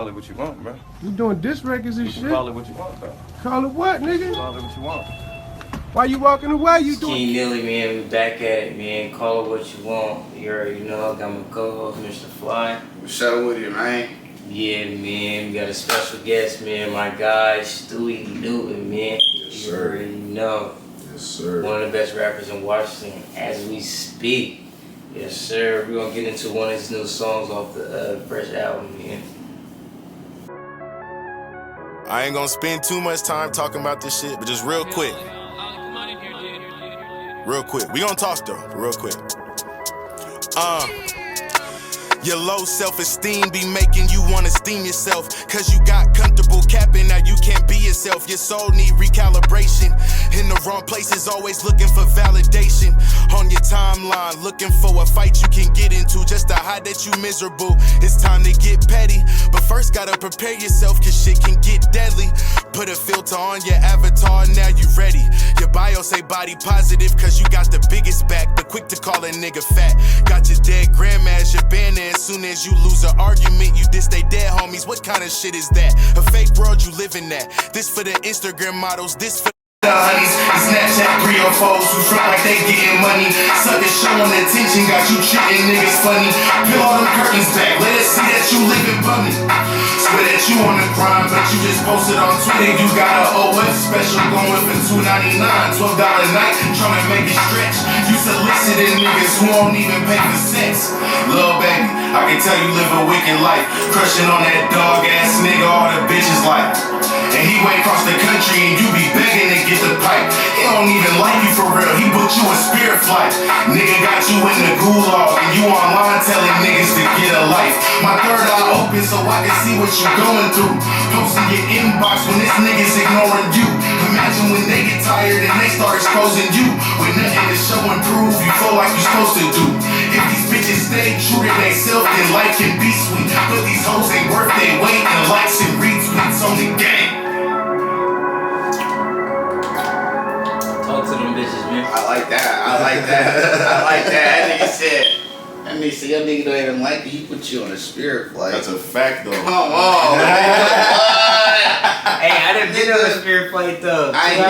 call it what you want, bro. You doing diss records and shit? Call it what you want, though. Call it what, nigga? Call it what you want. Why you walking away? You doing? King Nilly, man, we back at it, man. Call it what you want. You already know I got my co-host, Mr. Fly. What's up with you, man? Yeah, man, we got a special guest, man. My guy, Stuey Newton, man. Yes, sir. You already know. Yes, sir. One of the best rappers in Washington as we speak. Yes, sir. We're gonna get into one of his new songs off the fresh album, man. I ain't gonna spend too much time talking about this shit, but just real quick. Real quick. We gonna talk though, real quick. Your low self-esteem be making you wanna steam yourself. Cause you got comfortable capping, now you can't be yourself. Your soul need recalibration. In the wrong places, always looking for validation. On your timeline, looking for a fight you can get into just to hide that you miserable. It's time to get petty, but first gotta prepare yourself cause shit can get deadly. Put a filter on your avatar, now you ready. Your bio say body positive cause you got the biggest back, but quick to call a nigga fat. Got your dead grandma as your banner. As soon as you lose an argument, you diss they dead homies. What kind of shit is that? A fake world you live in that. This for the Instagram models, this for the honeys. Snapchat 304s who front like they getting money. Suckers showing attention, got you treating niggas funny. Peel all them curtains back, let us see that you living bummy. Swear that you on the grind, but you just posted on Twitter. You got a OF special going for $2.99, $12 a night, trying to make it stretch. You soliciting niggas who won't even pay for sex. Lil' baby, I can tell you live a wicked life. Crushing on that dog ass nigga all the bitches like. And he way across the country and you be begging to get the pipe. He don't even like you for real, he booked you a spirit flight. Nigga got you in the gulag and you online telling niggas to get a life. My third eye open so I can see what you going through. Posting your inbox when this nigga's ignoring you. Imagine when they get tired and they start exposing you. With nothing to show and prove, you feel like you're supposed to do. If these bitches stay true to themselves, then life can be sweet. But these hoes ain't worth their weight in likes and retweets on the game. Talk to them bitches, man. I like that. I like that. That nigga said, your nigga don't even like you. He put you on a spirit flight. That's a fact though. Come on, man. Hey, I done been on a spirit flight though. I ain't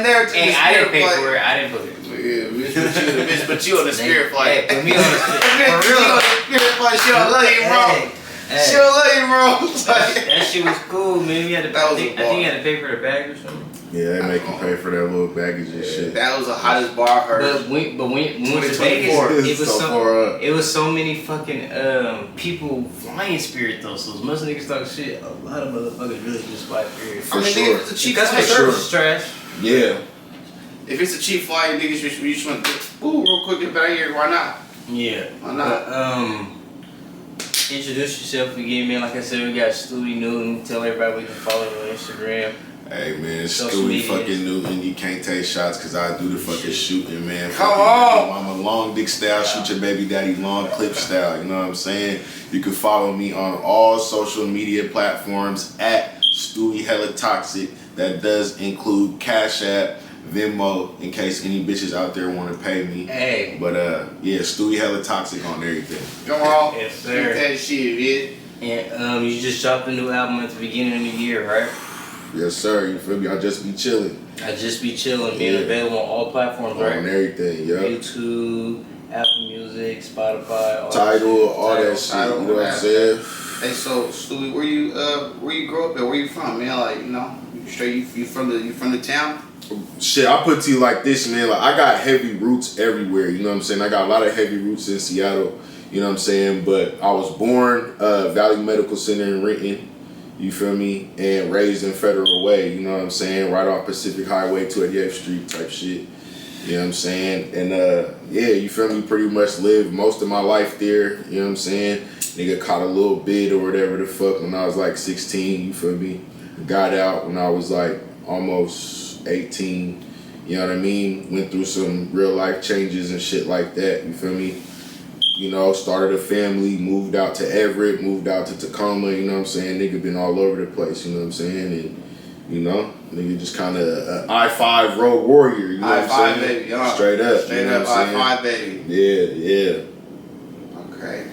never took Hey, a I didn't spirit pay flight. for it. I didn't put it. Yeah, bitch put you on a spirit flight. Hey, put me on a spirit. For Put you real. on a spirit flight. She don't love you, bro. Hey. She don't love you, bro. That shit was cool, man. You had to, That was I think you had to pay for the bag or something. Yeah, they make you pay for that little baggage and shit. That was the hottest bar I heard. But when we went to 2024. Vegas, it was so many fucking people flying Spirit though. So as much niggas talk shit, a lot of motherfuckers really just fly Spirit. I mean, sure. if it's a cheap Customer flight, service is trash. Yeah. if it's a cheap flight, niggas you just want to real quick get out of here. Why not? Yeah. Why not? But, introduce yourself again, man. Like I said, we got Stuey Newton. Tell everybody we can follow you on Instagram. Hey man, Social Stuey media. fucking Newton, you can't take shots cause I do the fucking shooting, man. Come Fucking on! I'm a long dick style, shoot your baby daddy long clip style, you know what I'm saying? You can follow me on all social media platforms at Stuey Hella Toxic. That does include Cash App, Venmo, in case any bitches out there want to pay me. Hey. But yeah, Stuey Hella Toxic on everything. Come on. Yes, sir. Get that shit, bitch. And you just dropped a new album at the beginning of the year, right? Yes sir, you feel me? I just be chilling. I just be chilling, being Yeah. available on all platforms, right? On everything, yup. YouTube, Apple Music, Spotify, all Tidal, all that shit, Tidal, you know what I'm saying? Hey, so Stuey, where you grow up at? Where you from, man? Like, you know, you from the town? Shit, I put to you like this, man. Like, I got heavy roots everywhere, you know what I'm saying? I got a lot of heavy roots in Seattle, you know what I'm saying? But I was born Valley Medical Center in Renton, you feel me? And raised in Federal Way, you know what I'm saying? Right off Pacific Highway, 28th Street type shit, you know what I'm saying? And yeah, you feel me? Pretty much lived most of my life there, you know what I'm saying? Nigga caught a little bit or whatever the fuck when I was like 16, you feel me? Got out when I was like almost 18, you know what I mean? Went through some real life changes and shit like that, you feel me? You know, started a family, moved out to Everett, moved out to Tacoma, you know what I'm saying? Nigga been all over the place, you know what I'm saying? And, you know, nigga just kind of I-5 road warrior, you know what I'm saying? I-5 baby, Straight up, Straight you know up what I'm saying? I-5 baby. Yeah, yeah. Okay.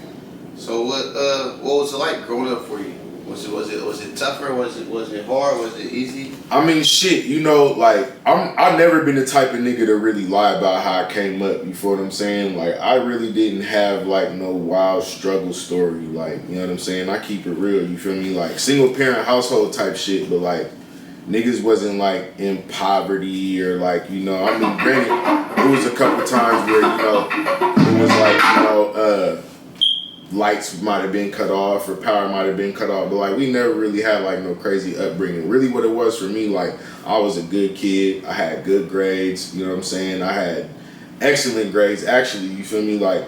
So what was it like growing up for you? Was it tougher? Was it hard? Was it easy? I mean, shit, you know, like, I've never been the type of nigga to really lie about how I came up, you feel what I'm saying? Like, I really didn't have, like, no wild struggle story, like, you know what I'm saying? I keep it real, you feel me? Like, single parent household type shit, but, like, niggas wasn't, like, in poverty or, like, you know, I mean, granted, it was a couple times where, you know, it was, like, you know, lights might have been cut off or power might have been cut off, but like we never really had like no crazy upbringing. Really what it was for me, like I was a good kid, I had good grades, you know what I'm saying? I had excellent grades actually, you feel me? Like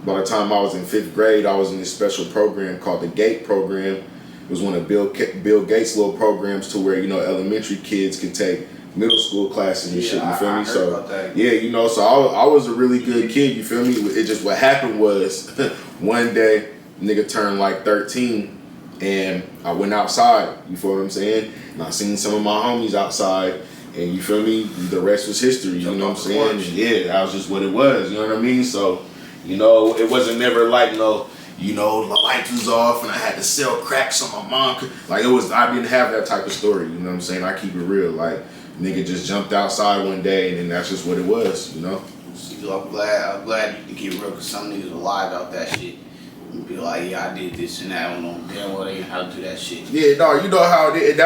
by the time I was in 5th grade, I was in this special program called the GATE program. It was one of Bill Gates' little programs to where, you know, elementary kids could take middle school classes and shit, you feel me? So yeah, you know, so I was a really good kid, you feel me? It just, what happened was one day nigga turned like 13 and I went outside, you feel what I'm saying? And I seen some of my homies outside and you feel me? The rest was history, you know what I'm saying? And yeah, that was just what it was, you know what I mean? So, you know, it wasn't never like no, you know, the light was off and I had to sell crack so my mom could, like it was, I didn't have that type of story, you know what I'm saying? I keep it real, like nigga just jumped outside one day and then that's just what it was, you know? I'm glad you can keep it real, because some niggas will lie about that shit and be like, yeah, I did this and that. I don't know damn well they know how to do that shit. Yeah, no, you know how it is.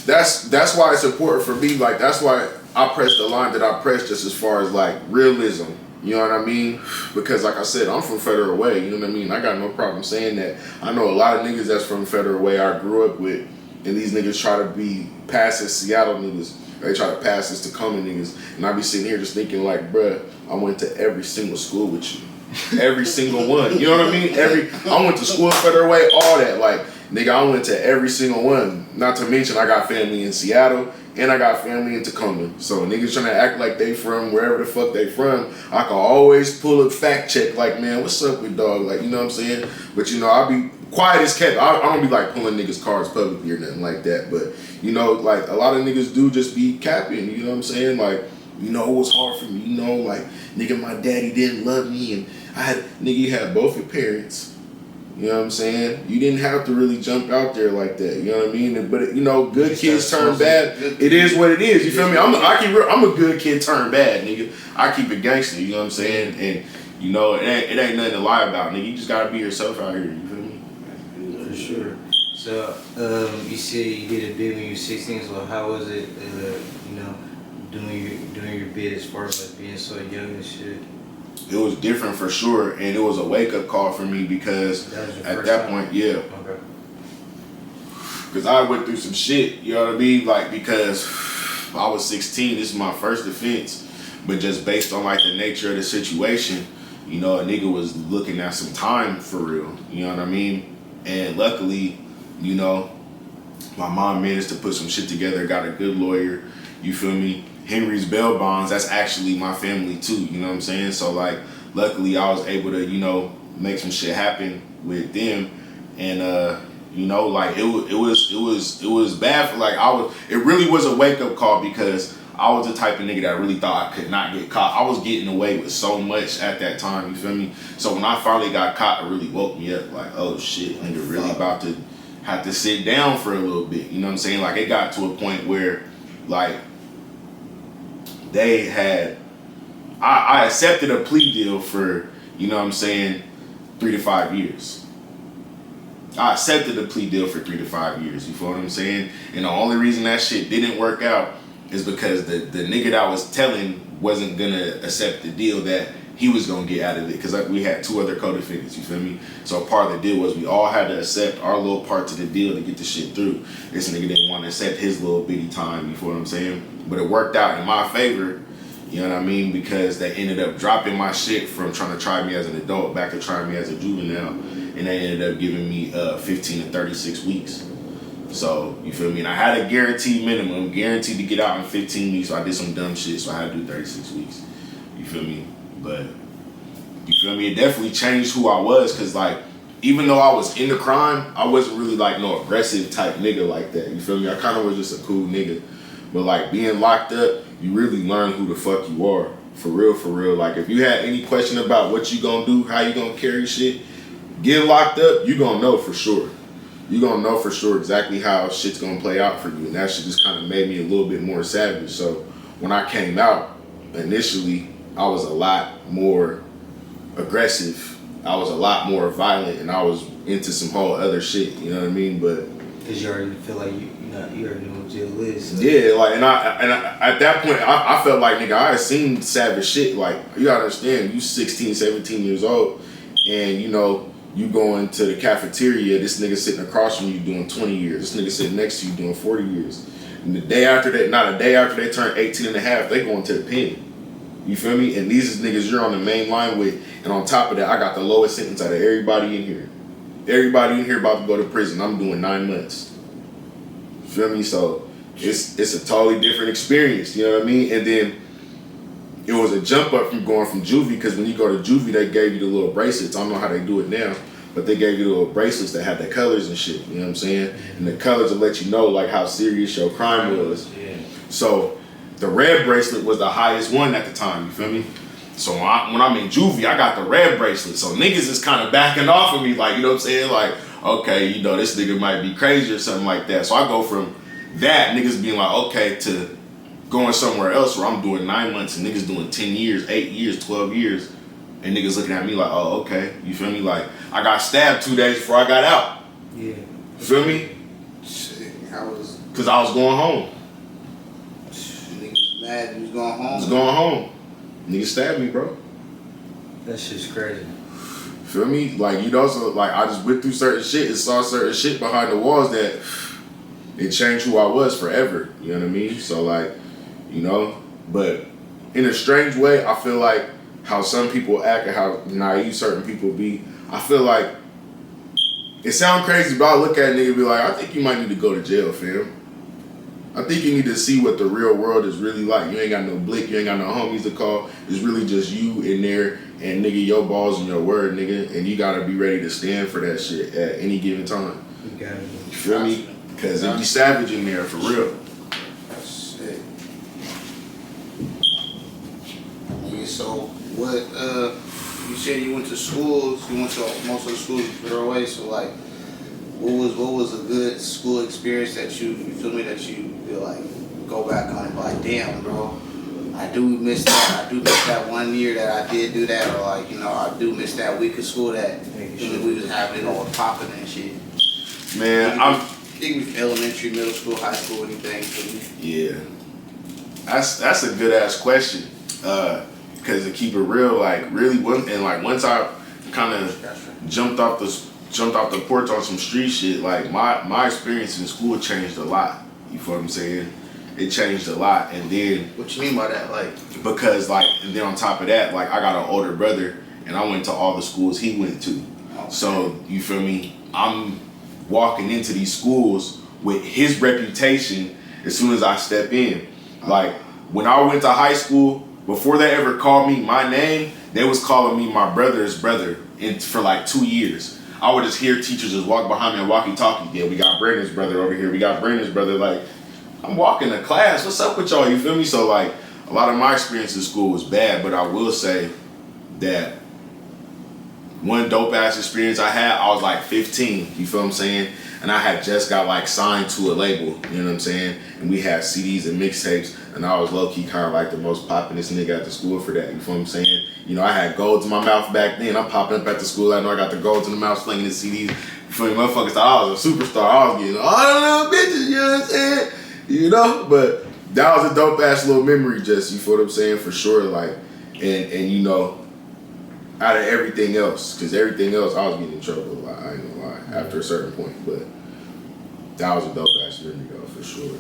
That's why it's important for me. Like that's why I press the line that I press, just as far as like realism. You know what I mean? Because like I said, I'm from Federal Way. You know what I mean? I got no problem saying that. I know a lot of niggas that's from Federal Way I grew up with, and these niggas try to be past as Seattle niggas. They try to pass this Tacoma niggas, and I be sitting here just thinking like, bruh, I went to every single school with you. Every single one. You know what I mean? I went to school in Federal Way, all that. Like, nigga, I went to every single one. Not to mention I got family in Seattle and I got family in Tacoma. So niggas trying to act like they from wherever the fuck they from, I can always pull a fact check like, man, what's up with dog? Like, you know what I'm saying? But you know, I be quiet as kept. I don't be like pulling niggas cards publicly or nothing like that. But you know, like a lot of niggas do just be capping, you know what I'm saying? Like, you know, it was hard for me, you know, like, nigga, my daddy didn't love me and nigga, you had both your parents. You know what I'm saying? You didn't have to really jump out there like that. You know what I mean? But you know, good kids turn bad. It is what it is. You feel me? I'm a good kid turned bad, nigga. I keep it gangster. You know what I'm saying? And you know, it ain't nothing to lie about, nigga. You just gotta be yourself out here. You feel me? For sure. So, you said you did a bid when you were 16. So how was it? You know, doing your bid as far as like being so young and shit. It was different for sure, and it was a wake-up call for me because at that point, yeah. Okay. Because I went through some shit, you know what I mean? Like, because I was 16, this is my first offense, but just based on like the nature of the situation, you know, a nigga was looking at some time for real, you know what I mean? And luckily, you know, my mom managed to put some shit together, got a good lawyer, you feel me? Henry's bail bonds, that's actually my family too, you know what I'm saying? So like, luckily I was able to, you know, make some shit happen with them, and you know, like it was bad for like it really was a wake up call because I was the type of nigga that really thought I could not get caught. I was getting away with so much at that time, you feel me? So when I finally got caught, it really woke me up like, oh shit, nigga really about to have to sit down for a little bit, you know what I'm saying? Like it got to a point where like they had, I accepted a plea deal for, you know what I'm saying, 3 to 5 years. I accepted a plea deal for 3 to 5 years, you feel what I'm saying? And the only reason that shit didn't work out is because the nigga that I was telling wasn't gonna accept the deal that he was gonna get out of it, because like, we had 2 other co-defendants, you feel me? So part of the deal was we all had to accept our little part to the deal to get the shit through. This nigga didn't want to accept his little bitty time, you feel what I'm saying? But it worked out in my favor, you know what I mean? Because they ended up dropping my shit from trying to try me as an adult back to trying me as a juvenile. And they ended up giving me 15 to 36 weeks. So, you feel me? And I had a guaranteed minimum, guaranteed to get out in 15 weeks. So I did some dumb shit, so I had to do 36 weeks. You feel me? But, you feel me? It definitely changed who I was, because like, even though I was in the crime, I wasn't really like no aggressive type nigga like that. You feel me? I kind of was just a cool nigga. But like being locked up, you really learn who the fuck you are. For real, for real. Like if you had any question about what you gonna do, how you gonna carry shit, get locked up, you gonna know for sure. You gonna know for sure exactly how shit's gonna play out for you, and that shit just kind of made me a little bit more savage. So when I came out, initially, I was a lot more aggressive. I was a lot more violent, and I was into some whole other shit. You know what I mean? But because you already feel like you already know what jail is. So. Yeah, like, and I at that point, I felt like, nigga, I had seen savage shit. Like, you gotta understand, you 16, 17 years old, and you know, you go into the cafeteria, this nigga sitting across from you doing 20 years. This nigga sitting next to you doing 40 years. And the day after that, not a day after they turn 18 and a half, they going to the pen. You feel me? And these is niggas you're on the main line with. And on top of that, I got the lowest sentence out of everybody in here. Everybody in here about to go to prison. I'm doing 9 months. You feel me? So it's a totally different experience. You know what I mean? And then it was a jump up from going from juvie, because when you go to juvie, they gave you the little bracelets. I don't know how they do it now, but they gave you the little bracelets that had the colors and shit. You know what I'm saying? And the colors will let you know like how serious your crime was. Yeah. So the red bracelet was the highest one at the time. You feel me? So when I'm in juvie, I got the red bracelet. So niggas is kind of backing off of me, like, you know what I'm saying? Like, okay, you know, this nigga might be crazy or something like that. So I go from that, niggas being like, okay, to going somewhere else where I'm doing 9 months and niggas doing 10 years, 8 years, 12 years. And niggas looking at me like, oh, okay. You feel me? Like, I got stabbed 2 days before I got out. Yeah. You feel me? Shit, Because I was going home. Niggas mad you was going home. I was going home. Niggas stabbed me, bro. That shit's crazy. Feel me? Like, you know, so like I just went through certain shit and saw certain shit behind the walls that it changed who I was forever. You know what I mean? So like, you know, but in a strange way, I feel like how some people act and how naive certain people be, I feel like it sounds crazy, but I look at a nigga and be like, I think you might need to go to jail, fam. I think you need to see what the real world is really like. You ain't got no blick, you ain't got no homies to call. It's really just you in there and nigga, your balls and your word, nigga. And you gotta be ready to stand for that shit at any given time. You got it. You feel me? Because it be savage in there, for real. Shit. Yeah, so what, you said you went to schools, you went to most of the schools your way, so like, what was a good school experience that you feel me, that you feel like go back on and be like, damn, bro, I do miss that. I do miss that 1 year that I did do that, or like, you know, I do miss that week of school that we was having, all popping and shit. Man, It can be elementary, middle school, high school, anything. Yeah, that's a good ass question. Because to keep it real, like really, once I kind of jumped off the porch on some street shit, like my experience in school changed a lot. You feel what I'm saying? It changed a lot, and then What you mean by that? Like, because like, and then on top of that, like I got an older brother, and I went to all the schools he went to. okay. So you feel me? I'm walking into these schools with his reputation as soon as I step in. Like when I went to high school, before they ever called me my name, they was calling me my brother's brother for like 2 years. I would just hear teachers just walk behind me and walkie-talkie. Yeah, we got Brandon's brother over here. We got Brandon's brother. Like, I'm walking to class. What's up with y'all? You feel me? So like, a lot of my experience in school was bad, but I will say that one dope ass experience I had, I was like 15, you feel what I'm saying? And I had just got like signed to a label, you know what I'm saying? And we had CDs and mixtapes, and I was low-key kind of like the most poppin'est nigga at the school for that, you feel what I'm saying? You know, I had golds in my mouth back then. I'm popping up at the school, I know I got the golds in the mouth, slinging the CDs. You feel me? Motherfuckers thought I was a superstar. I was getting all the little bitches, you know what I'm saying? You know? But that was a dope ass little memory, just, you feel what I'm saying? For sure, like, and you know, out of everything else, because everything else I was getting in trouble a lot, I ain't gonna lie, after a certain point, but that was a dope ass memory though, for sure.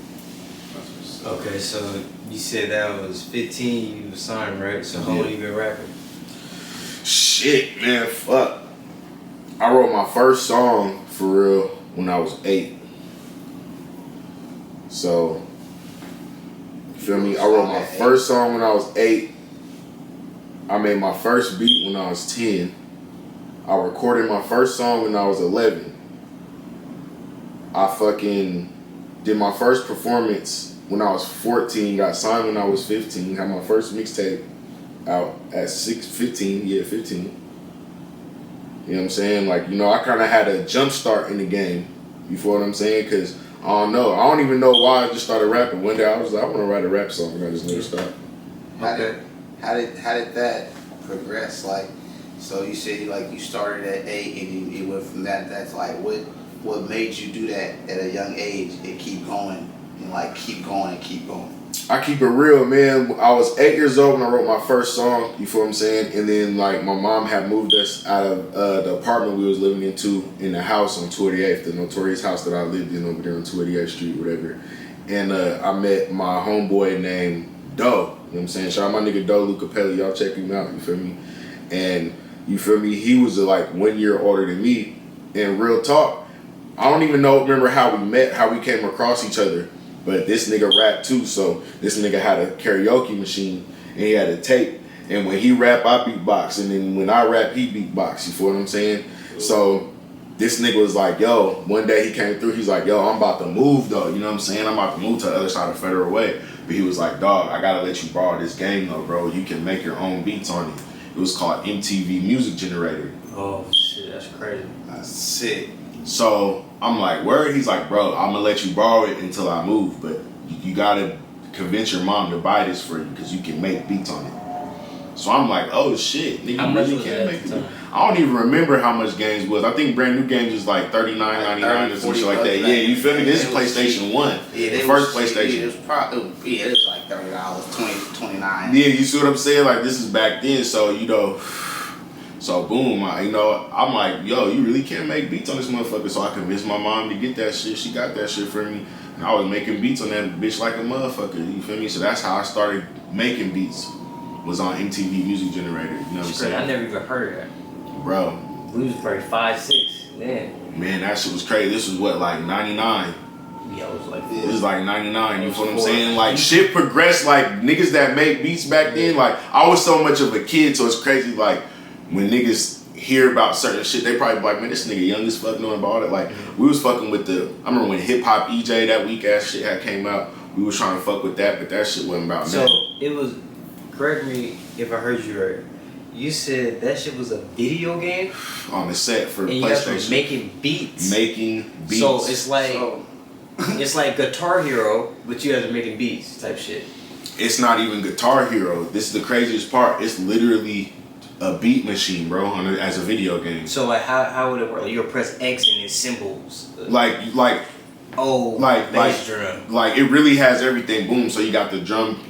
Okay, so you said that was 15 you was signed, right? So how long you been rapping? Shit, man, fuck. I wrote my first song for real when I was 8. So, you feel me? I wrote my first song when I was 8. I made my first beat when I was 10. I recorded my first song when I was 11. I fucking did my first performance when I was 14. Got signed when I was 15. Had my first mixtape out at 15. You know what I'm saying? Like, you know, I kind of had a jump start in the game. You feel what I'm saying? Because I don't know. I don't even know why I just started rapping. One day I was like, I want to write a rap song, and I just never stopped. How did that progress? Like, so you said you started at 8 and it went from that. That's like what made you do that at a young age and keep going and like keep going and keep going? I keep it real, man. I was 8 years old when I wrote my first song, you feel what I'm saying? And then, like, my mom had moved us out of the apartment we was living in the house on 288th, the notorious house that I lived in over there on 288th Street, whatever. And I met my homeboy named Doe, you know what I'm saying? Shout out my nigga Doe Lucapelli, y'all check him out, you feel me? And, you feel me, he was like 1 year older than me. And real talk, I don't even remember how we met, how we came across each other. But this nigga rapped too, so this nigga had a karaoke machine and he had a tape. And when he rap, I beatbox, and then when I rap, he beatbox. You feel what I'm saying? So this nigga was like, yo, one day he came through, he's like, yo, I'm about to move though. You know what I'm saying? I'm about to move to the other side of Federal Way. But he was like, dog, I gotta let you borrow this game though, bro. You can make your own beats on it. It was called MTV Music Generator. Oh shit, that's crazy. That's sick. So I'm like, word? He's like, bro, I'm gonna let you borrow it until I move, but you gotta convince your mom to buy this for you because you can make beats on it. So I'm like, oh shit, nigga, how you much really was can that make at the it. time? I don't even remember how much games was. I think brand new games was like $39.99 or some shit like that. Yeah, you feel me? This is PlayStation 1. Yeah, the first PlayStation. It was probably it was like $30, $29. Yeah, you see what I'm saying? Like, this is back then, so you know. So boom, I'm like, yo, you really can't make beats on this motherfucker. So I convinced my mom to get that shit. She got that shit for me. And I was making beats on that bitch like a motherfucker. You feel me? So that's how I started making beats. Was on MTV Music Generator. You know what I'm saying? I never even heard of that. Bro. We was probably 5, 6 then. Man, that shit was crazy. This was what, like 99? Yeah, it was like It was like 99, you feel what I'm saying? Like, shit progressed, like, niggas that made beats back then, like, I was so much of a kid, so it's crazy, like, when niggas hear about certain shit, they probably be like, man, this nigga young as fuck knowing about it. Like, we was fucking with I remember when Hip Hop EJ, that weak ass shit had came out, we was trying to fuck with that, but that shit wasn't about so nothing. it was, correct me if I heard you right, you said that shit was a video game? On the set for and you guys were PlayStation. making beats? Making beats. So it's like, it's like Guitar Hero, but you guys are making beats type shit. It's not even Guitar Hero. This is the craziest part. It's literally a beat machine, bro, as a video game. So like, how would it work? Like, you'll press X and it's symbols. Like bass drum. Like it really has everything. Boom. So you got the drum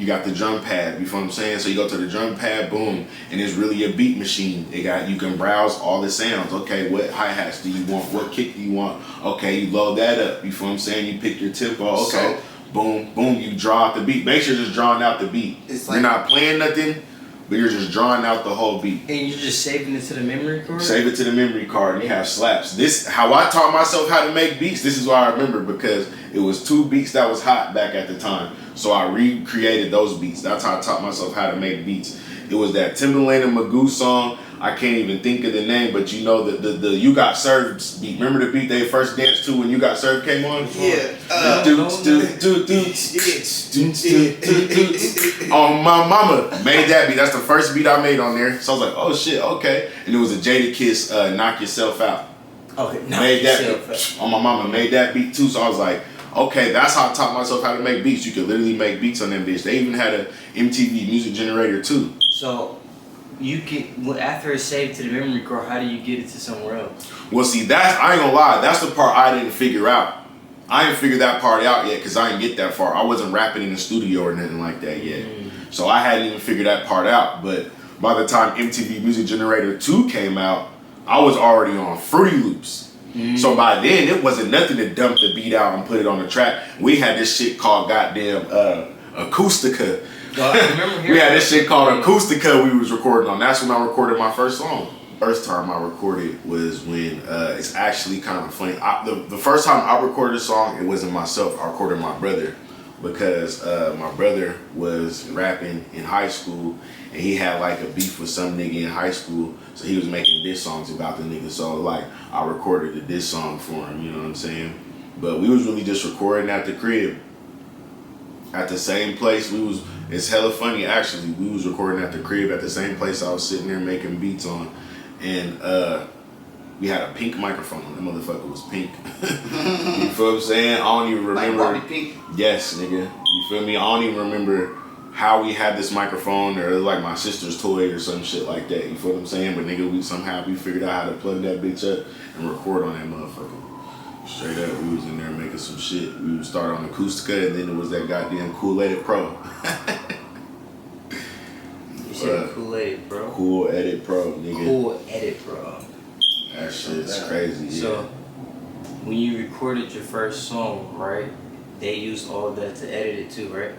pad. You feel what I'm saying? So you go to the drum pad, boom, and it's really a beat machine. You can browse all the sounds. Okay, what hi-hats do you want? What kick do you want? Okay, you load that up. You feel what I'm saying? You pick your tempo. Okay, boom, boom. You draw out the beat. Make sure you're just drawing out the beat. You're not playing nothing, but you're just drawing out the whole beat. And you're just saving it to the memory card? Save it to the memory card and you have slaps. This, how I taught myself how to make beats, this is why I remember, because it was 2 beats that was hot back at the time. So I recreated those beats. That's how I taught myself how to make beats. It was that Timberland and Magoo song. I can't even think of the name, but you know the You Got Served beat. Remember the beat they first danced to when You Got Served came on? Yeah. On my mama made that beat. That's the first beat I made on there. So I was like, oh shit, okay. And it was a Jadakiss Knock Yourself Out. Okay, Made that beat. On my mama made that beat too. So I was like, okay, that's how I taught myself how to make beats. You could literally make beats on them bitch. They even had a MTV Music Generator too. So you get, after it's saved to the memory card, how do you get it to somewhere else? Well, see, I ain't gonna lie, that's the part I didn't figure out. I didn't figure that part out yet because I didn't get that far. I wasn't rapping in the studio or nothing like that yet. So I hadn't even figured that part out. But by the time MTV Music Generator 2 came out, I was already on Fruity Loops. So by then, it wasn't nothing to dump the beat out and put it on the track. We had this shit called goddamn Acoustica. We had this shit called Acoustica we was recording on. That's when I recorded my first song. First time I recorded was when, it's actually kind of funny. The first time I recorded a song, it wasn't myself. I recorded my brother because my brother was rapping in high school and he had like a beef with some nigga in high school. So he was making diss songs about the nigga. So like I recorded the diss song for him, you know what I'm saying? But we was really just recording at the crib. At the same place it's hella funny actually. We was recording at the crib at the same place I was sitting there making beats on. And We had a pink microphone. That motherfucker was pink. You feel what I'm saying? I don't even remember. Like Barbie pink? Yes, nigga. You feel me? I don't even remember how we had this microphone, or it was like my sister's toy or some shit like that. You feel what I'm saying? But nigga, we figured out how to plug that bitch up and record on that motherfucker. Straight up, we was in there making some shit. We would start on Acoustica, and then it was that goddamn Cool Edit Pro. You said Cool Edit Pro? Cool Edit Pro, nigga. Cool Edit Pro. That shit's crazy, yeah. So, when you recorded your first song, right, they used all that to edit it too, right?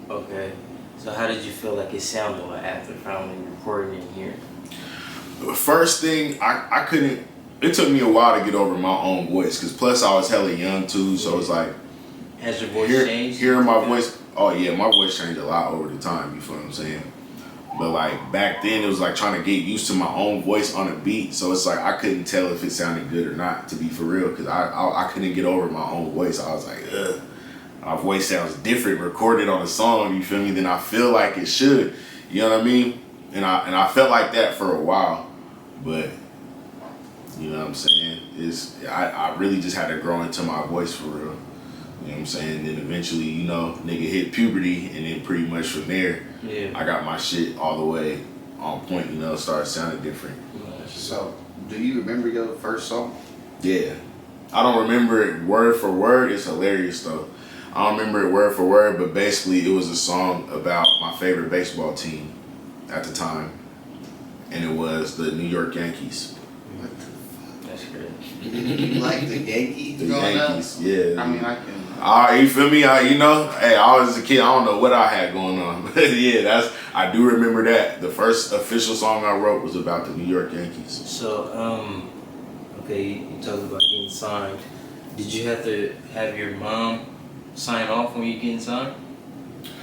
Okay. So how did you feel like it sounded like after finally recording it here? The first thing, I couldn't, it took me a while to get over my own voice, because plus I was hella young too, so it's like, has your voice changed? Hearing my voice, oh yeah, my voice changed a lot over the time, you feel what I'm saying? But like back then it was like trying to get used to my own voice on a beat, so it's like I couldn't tell if it sounded good or not, to be for real, because I couldn't get over my own voice. I was like, ugh, my voice sounds different recorded on a song, you feel me, than I feel like it should, you know what I mean? And I felt like that for a while, but you know what I'm saying? I really just had to grow into my voice for real. You know what I'm saying? Then eventually, you know, nigga hit puberty, and then pretty much from there, yeah, I got my shit all the way on point, you know, started sounding different. So, do you remember your first song? Yeah. I don't remember it word for word. It's hilarious though. I don't remember it word for word, but basically it was a song about my favorite baseball team at the time. And it was the New York Yankees. What the fuck? That's great. You like the Yankees The growing Yankees, up? yeah. I mean, I can. You feel me? You know, hey, I was a kid. I don't know what I had going on, but yeah, I do remember that. The first official song I wrote was about the New York Yankees. So, okay, you talked about getting signed. Did you have to have your mom sign off when you getting signed?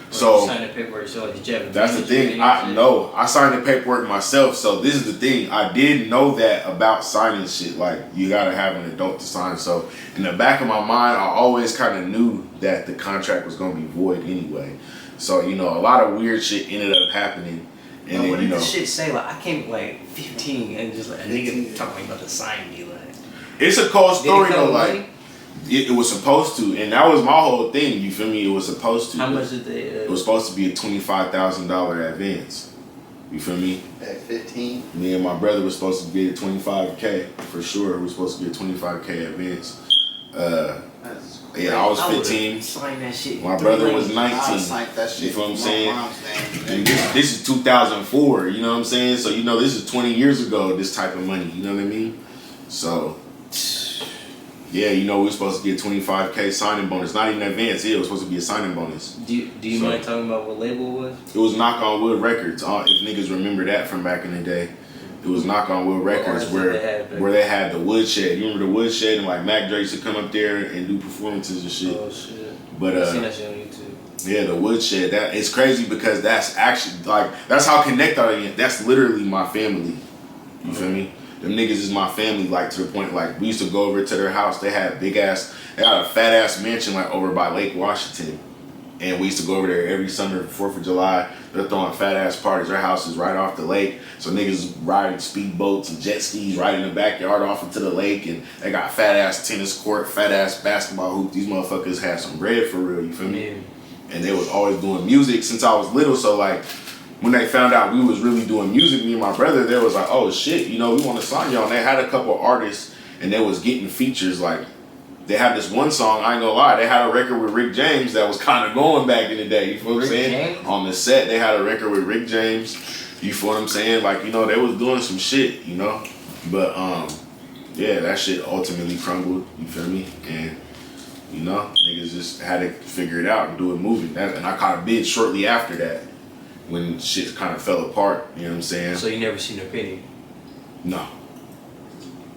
Or So you sign the paperwork. So did you have? that's the thing. I signed the paperwork myself. So this is the thing. I did know that about signing shit. Like you gotta have an adult to sign. So in the back of my mind, I always kind of knew that the contract was gonna be void anyway. So you know, a lot of weird shit ended up happening. And then, what you did know, the shit say? Like I came like 15 and just like a nigga talking about to sign me. Like it's a cold story Did it come though. with Like money? it was supposed to, and that was my whole thing. You feel me? It was supposed to. How much did they? It was supposed to be a $25,000 advance. You feel me? At 15? Me and my brother was supposed to get a $25K for sure. We were supposed to get a $25K advance. That's crazy. Yeah, I was I would've 15. signed that shit. My brother was I 19. signed that shit. You feel what I'm with my saying? mom's name. And this is 2004. You know what I'm saying? So you know this is 20 years ago. This type of money. You know what I mean? So. Yeah, you know, we were supposed to get 25K signing bonus. Not even advance. Yeah, it was supposed to be a signing bonus. Do you mind talking about what label it was? It was Knock on Wood Records. If niggas remember that from back in the day. It was Knock on Wood Records where they had the Woodshed. You remember the Woodshed? And like Mac Dre used to come up there and do performances and shit. Oh shit. But I've seen that shit on YouTube. Yeah, the Woodshed. That it's crazy because that's actually like that's how connected I am. That's literally my family. You feel me? Them niggas is my family, like to the point like we used to go over to their house. They had they had a fat ass mansion like over by Lake Washington. And we used to go over there every summer, 4th of July. They're throwing fat ass parties. Their house is right off the lake. So niggas riding speedboats and jet skis right in the backyard off into the lake. And they got fat ass tennis court, fat ass basketball hoop. These motherfuckers had some bread for real, you feel me? Yeah. And they was always doing music since I was little. So like when they found out we was really doing music, me and my brother, they was like, oh shit, you know, we want to sign y'all. And they had a couple artists and they was getting features. Like they had this one song, I ain't gonna lie, they had a record with Rick James that was kind of going back in the day. You feel what I'm saying? James? On the set, they had a record with Rick James. You feel what I'm saying? Like, you know, they was doing some shit, you know? But yeah, that shit ultimately crumbled, you feel me? And you know, niggas just had to figure it out and do it moving. And I kind of bid shortly after that. When shit kind of fell apart, you know what I'm saying? So you never seen a penny? No.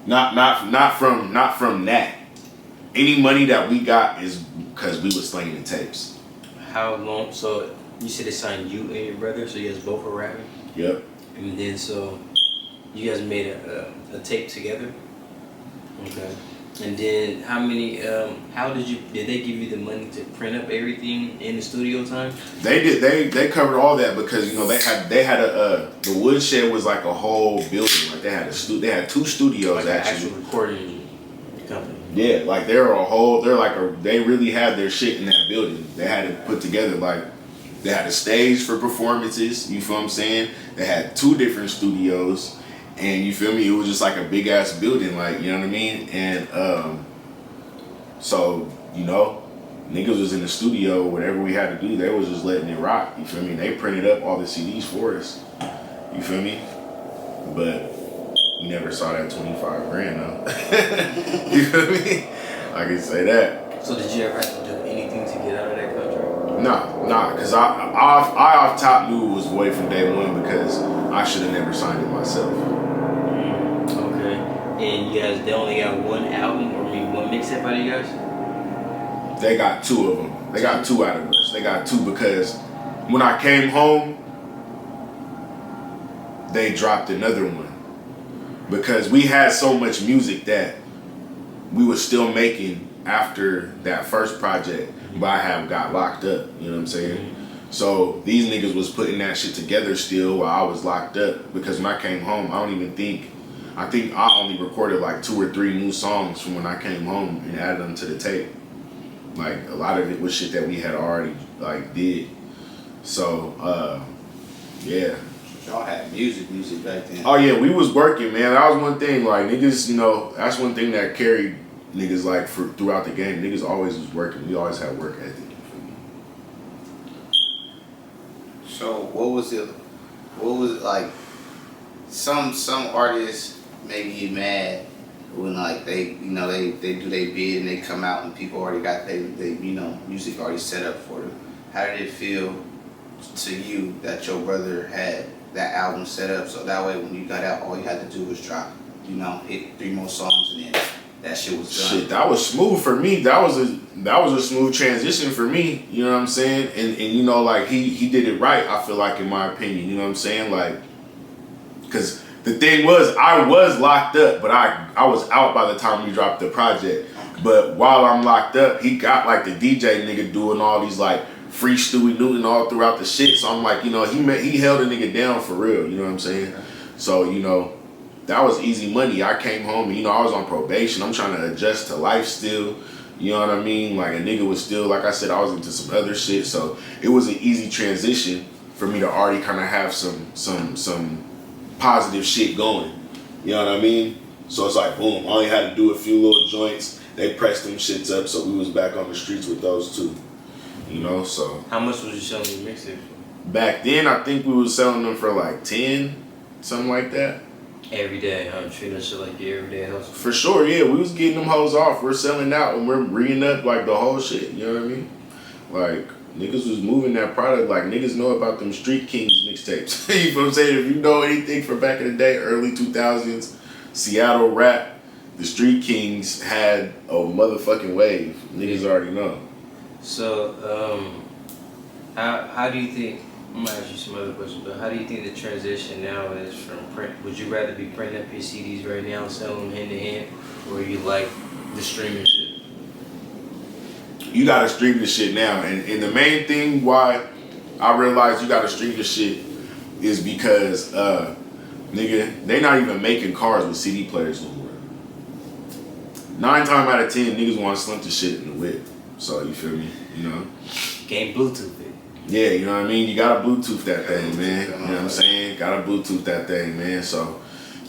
Not from that. Any money that we got is because we was slinging the tapes. How long? So you said they signed you and your brother, so you guys both were rapping? Yep. And then so you guys made a tape together? Okay. And then how many, did they give you the money to print up everything in the studio time? They did, they covered all that because, you know, they had the Woodshed was like a whole building right like they had they had 2 studios like actually. An actual recording company. Yeah, like they really had their shit in that building. They had it put together, like they had a stage for performances, you feel what I'm saying? They had 2 different studios, and you feel me, it was just like a big ass building, like, you know what I mean? And so, you know, niggas was in the studio, whatever we had to do, they was just letting it rock, you feel me? They printed up all the CDs for us, you feel me? But we never saw that 25 grand though. You feel me? I can say that. So did you ever have to do anything to get out of that contract? Nah, cause I off top knew it was away from day one because I should have never signed it myself. Okay. And you guys, they only got 1 album, or maybe 1 mixtape out of you guys? They got 2 of them. They got 2 out of us. They got 2 because when I came home, they dropped another one. Because we had so much music that we were still making after that first project, but I have got locked up, you know what I'm saying? So these niggas was putting that shit together still while I was locked up, because when I came home, I think I only recorded like 2 or 3 new songs from when I came home and added them to the tape. Like a lot of it was shit that we had already like did. So yeah. Y'all had music back then. Oh yeah, we was working, man. That was one thing. Like niggas, you know, that's one thing that carried niggas like throughout the game. Niggas always was working. We always had work ethic. So what was it like? Some artists maybe get mad when like they do their bid and they come out and people already got they music already set up for them. How did it feel to you that your brother had that album set up, so that way when you got out, all you had to do was drop, hit 3 more songs and then that shit was done? Shit, that was smooth for me. That was a smooth transition for me. You know what I'm saying? And you know, like he did it right. I feel like, in my opinion, you know what I'm saying? Like, because the thing was, I was locked up, but I was out by the time we dropped the project. But while I'm locked up, he got like the DJ nigga doing all these like free Stuey Newton all throughout the shit. So I'm like, you know, he held a nigga down for real. You know what I'm saying? So, you know, that was easy money. I came home and, you know, I was on probation. I'm trying to adjust to life still. You know what I mean? Like a nigga was still, like I said, I was into some other shit. So it was an easy transition for me to already kind of have some positive shit going. You know what I mean? So it's like, boom, I only had to do a few little joints. They pressed them shits up, so we was back on the streets with those 2. You know, so. How much was you selling your mixtape for? Back then, I think we was selling them for like 10, something like that. Every day, I'm treating that shit like your everyday hustle. For sure, yeah. We was getting them hoes off. We're selling out and we're bringing up like the whole shit. You know what I mean? Like, niggas was moving that product. Like, niggas know about them Street Kings mixtapes. You know what I'm saying? If you know anything from back in the day, early 2000s, Seattle rap, the Street Kings had a motherfucking wave. Niggas already know. So, how do you think, I'm gonna ask you some other questions, but how do you think the transition now is from print? Would you rather be printing up your CDs right now and selling them hand to hand, or you like the streaming shit? You gotta stream this shit now. And the main thing why I realized you gotta stream this shit is because, nigga, they not even making cars with CD players no more. 9 times out of 10, niggas want to slump the shit in the whip. So, you feel me? You know? Can't Bluetooth it. Yeah, you know what I mean? You gotta Bluetooth that thing, man. You know what I'm saying? Gotta Bluetooth that thing, man. So,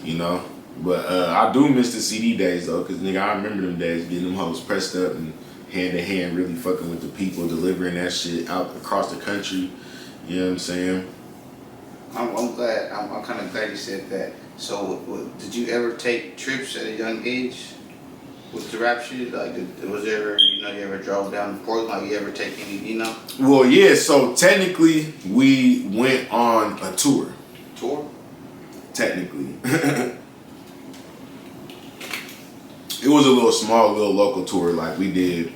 you know. But I do miss the CD days, though, because, nigga, I remember them days getting them hoes pressed up and hand to hand, really fucking with the people, delivering that shit out across the country. You know what I'm saying? I'm glad. I'm kind of glad you said that. So, did you ever take trips at a young age with the rap shit? Like, was there ever, you ever drove down to Portland? Like, you ever take any, Well, yeah. So technically, we went on a tour. Tour? Technically, it was a little small, little local tour. Like we did,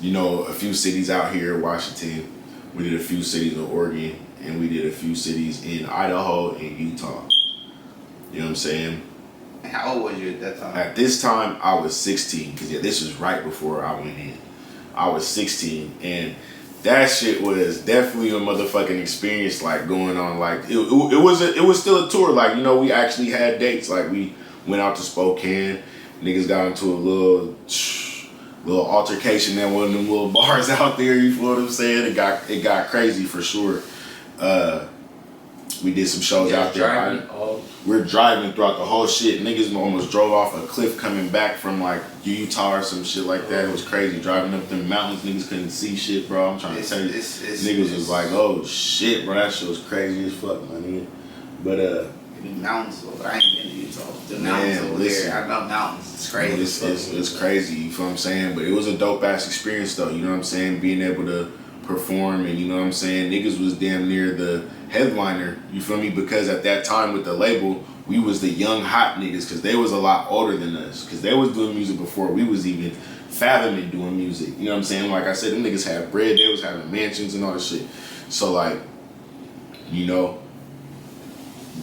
a few cities out here in Washington. We did a few cities in Oregon, and we did a few cities in Idaho and Utah. You know what I'm saying? And how old was you at that time? At this time, I was 16, because this was right before I went in. I was 16, and that shit was definitely a motherfucking experience. Like going on, like it was still a tour. Like, you know, we actually had dates. Like we went out to Spokane. Niggas got into a little altercation at one of them little bars out there. You feel what I'm saying? It got crazy for sure. We did some shows out there. We're driving throughout the whole shit. Niggas almost drove off a cliff coming back from like Utah or some shit like that. It was crazy. Driving up them mountains, niggas couldn't see shit, bro. I'm trying to tell you. Niggas was like, oh shit, bro, that shit was crazy as fuck, my nigga. But the mountains, I ain't been to Utah. The mountains over there, I know mountains. It's crazy. It's crazy, you feel what I'm saying? But it was a dope ass experience though, you know what I'm saying? Being able to perform, and you know what I'm saying, niggas was damn near the headliner, you feel me? Because at that time with the label, we was the young hot niggas, because they was a lot older than us, because they was doing music before we was even fathoming doing music, you know what I'm saying? Like I said, them niggas had bread, they was having mansions and all that shit. So like, you know,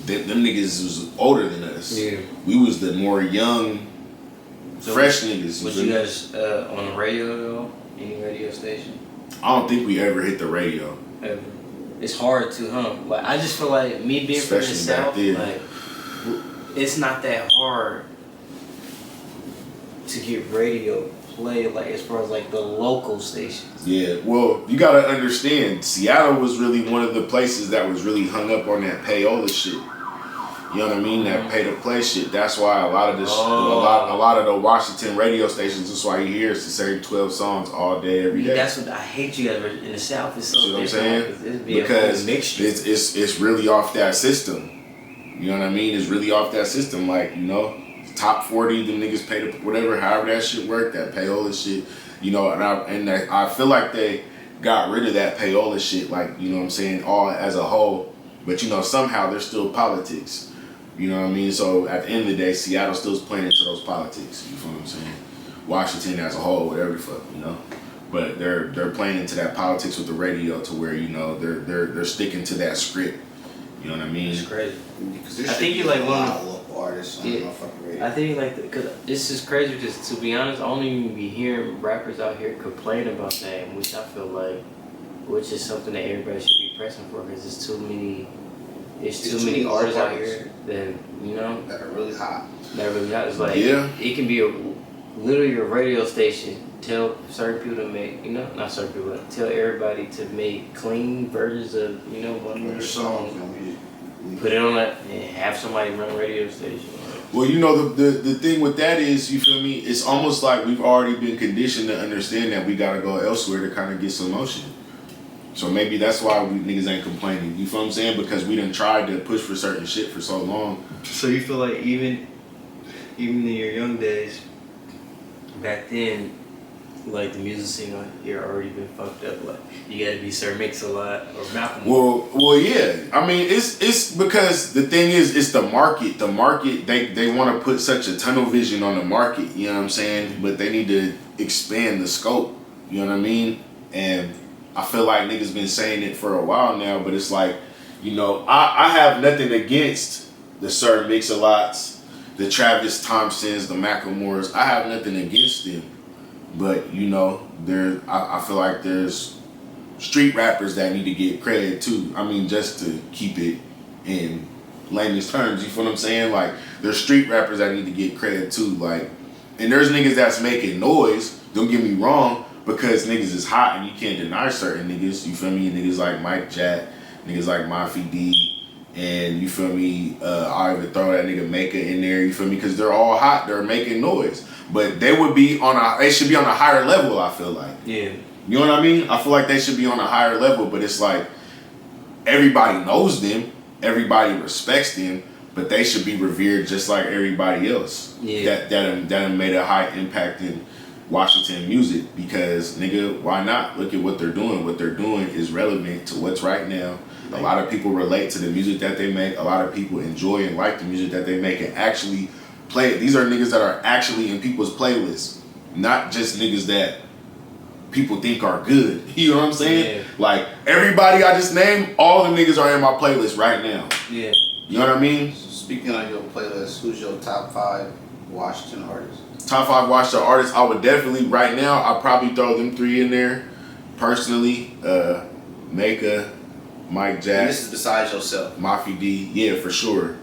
them niggas was older than us. Yeah. We was the more young, fresh niggas. Was you guys on the radio though? Any radio station? I don't think we ever hit the radio. Ever. It's hard to, huh? Like I just feel like me being from the South, like it's not that hard to get radio play, like as far as like the local stations. Yeah, well, you gotta understand, Seattle was really one of the places that was really hung up on that payola shit. You know what I mean? That pay to play shit. That's why a lot of the a lot of the Washington radio stations. That's why you hear it's the same 12 songs all day, every day. That's what I hate. You guys in the South. It's so you know what I'm saying? Because it's really off that system. You know what I mean? It's really off that system. Like, you know, top 40, the niggas pay to whatever, however that shit work, that payola shit. You know, and I feel like they got rid of that payola shit. Like, you know what I'm saying, all as a whole. But you know, somehow there's still politics. You know what I mean? So at the end of the day, Seattle still's playing into those politics. You feel what I'm saying? Washington as a whole, whatever the fuck, you know. But they're playing into that politics with the radio to where, you know, they're sticking to that script. You know what I mean? It's crazy. I think you like one of local artists on the motherfucking radio. I think like because this is crazy because to be honest, I don't even be hearing rappers out here complain about that, which I feel like, which is something that everybody should be pressing for because it's too many. There's too many artists out here that, you know, that are really hot. It's like, it can be literally a radio station. Tell certain people to make, you know, not certain people, but tell everybody to make clean versions of, you know, one of their songs. Put it on that and have somebody run a radio station. Well, you know, the thing with that is, you feel me, it's almost like we've already been conditioned to understand that we gotta go elsewhere to kind of get some motion. So maybe that's why we niggas ain't complaining. You feel what I'm saying? Because we done tried to push for certain shit for so long. So you feel like even in your young days, back then, like the music scene here already been fucked up. Like you gotta be Sir Mix-a-Lot or Malcolm. Well, yeah. I mean, it's because the thing is, it's the market. The market, they want to put such a tunnel vision on the market. You know what I'm saying? But they need to expand the scope. You know what I mean? And I feel like niggas been saying it for a while now, but it's like, you know, I have nothing against the Sir Mix-a-Lots, the Travis Thompsons, the Macklemores. I have nothing against them. But, you know, I feel like there's street rappers that need to get credit too. I mean, just to keep it in layman's terms, you feel what I'm saying? Like, there's street rappers that need to get credit too. Like, and there's niggas that's making noise, don't get me wrong, because niggas is hot and you can't deny certain niggas, you feel me? Niggas like Mike Jack, niggas like Mafia D, and you feel me? I even throw that nigga Maker in there, you feel me? Because they're all hot, they're making noise. But they should be on a higher level, I feel like. Yeah. You know what I mean? I feel like they should be on a higher level, but it's like everybody knows them, everybody respects them, but they should be revered just like everybody else. Yeah. That made a high impact in Washington music, because nigga, why not? Look at what they're doing. What they're doing is relevant to what's right now. A lot of people relate to the music that they make. A lot of people enjoy and like the music that they make and actually play it. These are niggas that are actually in people's playlists, not just niggas that people think are good. You know what I'm saying? Yeah. Like everybody I just named, all the niggas are in my playlist right now. Yeah. You know what I mean? Speaking on your playlist, who's your top 5 Washington artists? Top 5 Washington artists, I would definitely, right now, I'd probably throw them 3 in there. personally, Maka, Mike And Jack, this is besides yourself. Mafia D, yeah, for sure.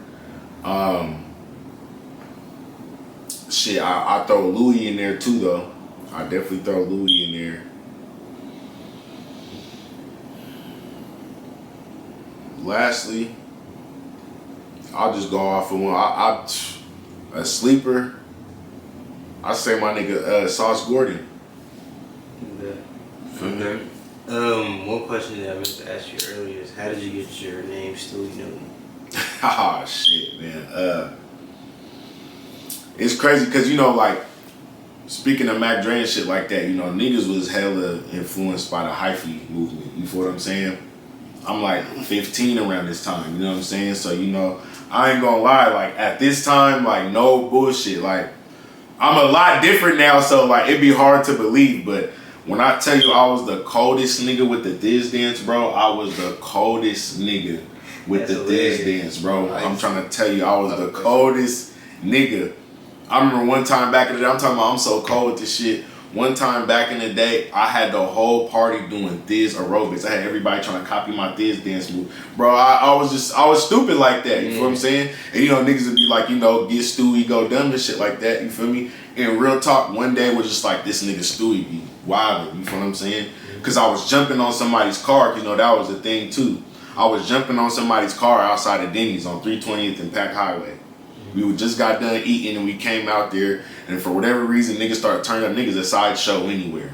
Shit, I throw Louis in there too, though. I definitely throw Louis in there. Lastly, I'll just go off of one. A sleeper. I say my nigga Sauce Gordon. Okay. One question that I meant to ask you earlier is, how did you get your name Stuey Newton? Ah, shit, man. It's crazy because, you know, like, speaking of Mac Dre and shit like that, you know, niggas was hella influenced by the hyphy movement. You feel what I'm saying? I'm like 15 around this time, you know what I'm saying? So, you know, I ain't gonna lie, like, at this time, like, no bullshit. Like, I'm a lot different now, so, like, it'd be hard to believe, but when I tell you I was the coldest nigga with the Diz dance, bro, I was the coldest nigga with the Diz dance, bro. Nice. I'm trying to tell you, I was the coldest nigga. I remember one time back in the day, I'm talking about I'm so cold with this shit. One time back in the day, I had the whole party doing Thiz aerobics. I had everybody trying to copy my Thiz dance move. Bro, I was stupid like that, you feel what I'm saying? And you know, niggas would be like, you know, get Stewie, go dumb and shit like that, you feel me? And real talk, one day was just like, this nigga Stewie be wildin', you feel what I'm saying? Cause I was jumping on somebody's car, you know, that was the thing too. I was jumping on somebody's car outside of Denny's on 320th and Pack Highway. We just got done eating and we came out there, and for whatever reason, niggas started turning up. Niggas a sideshow anywhere.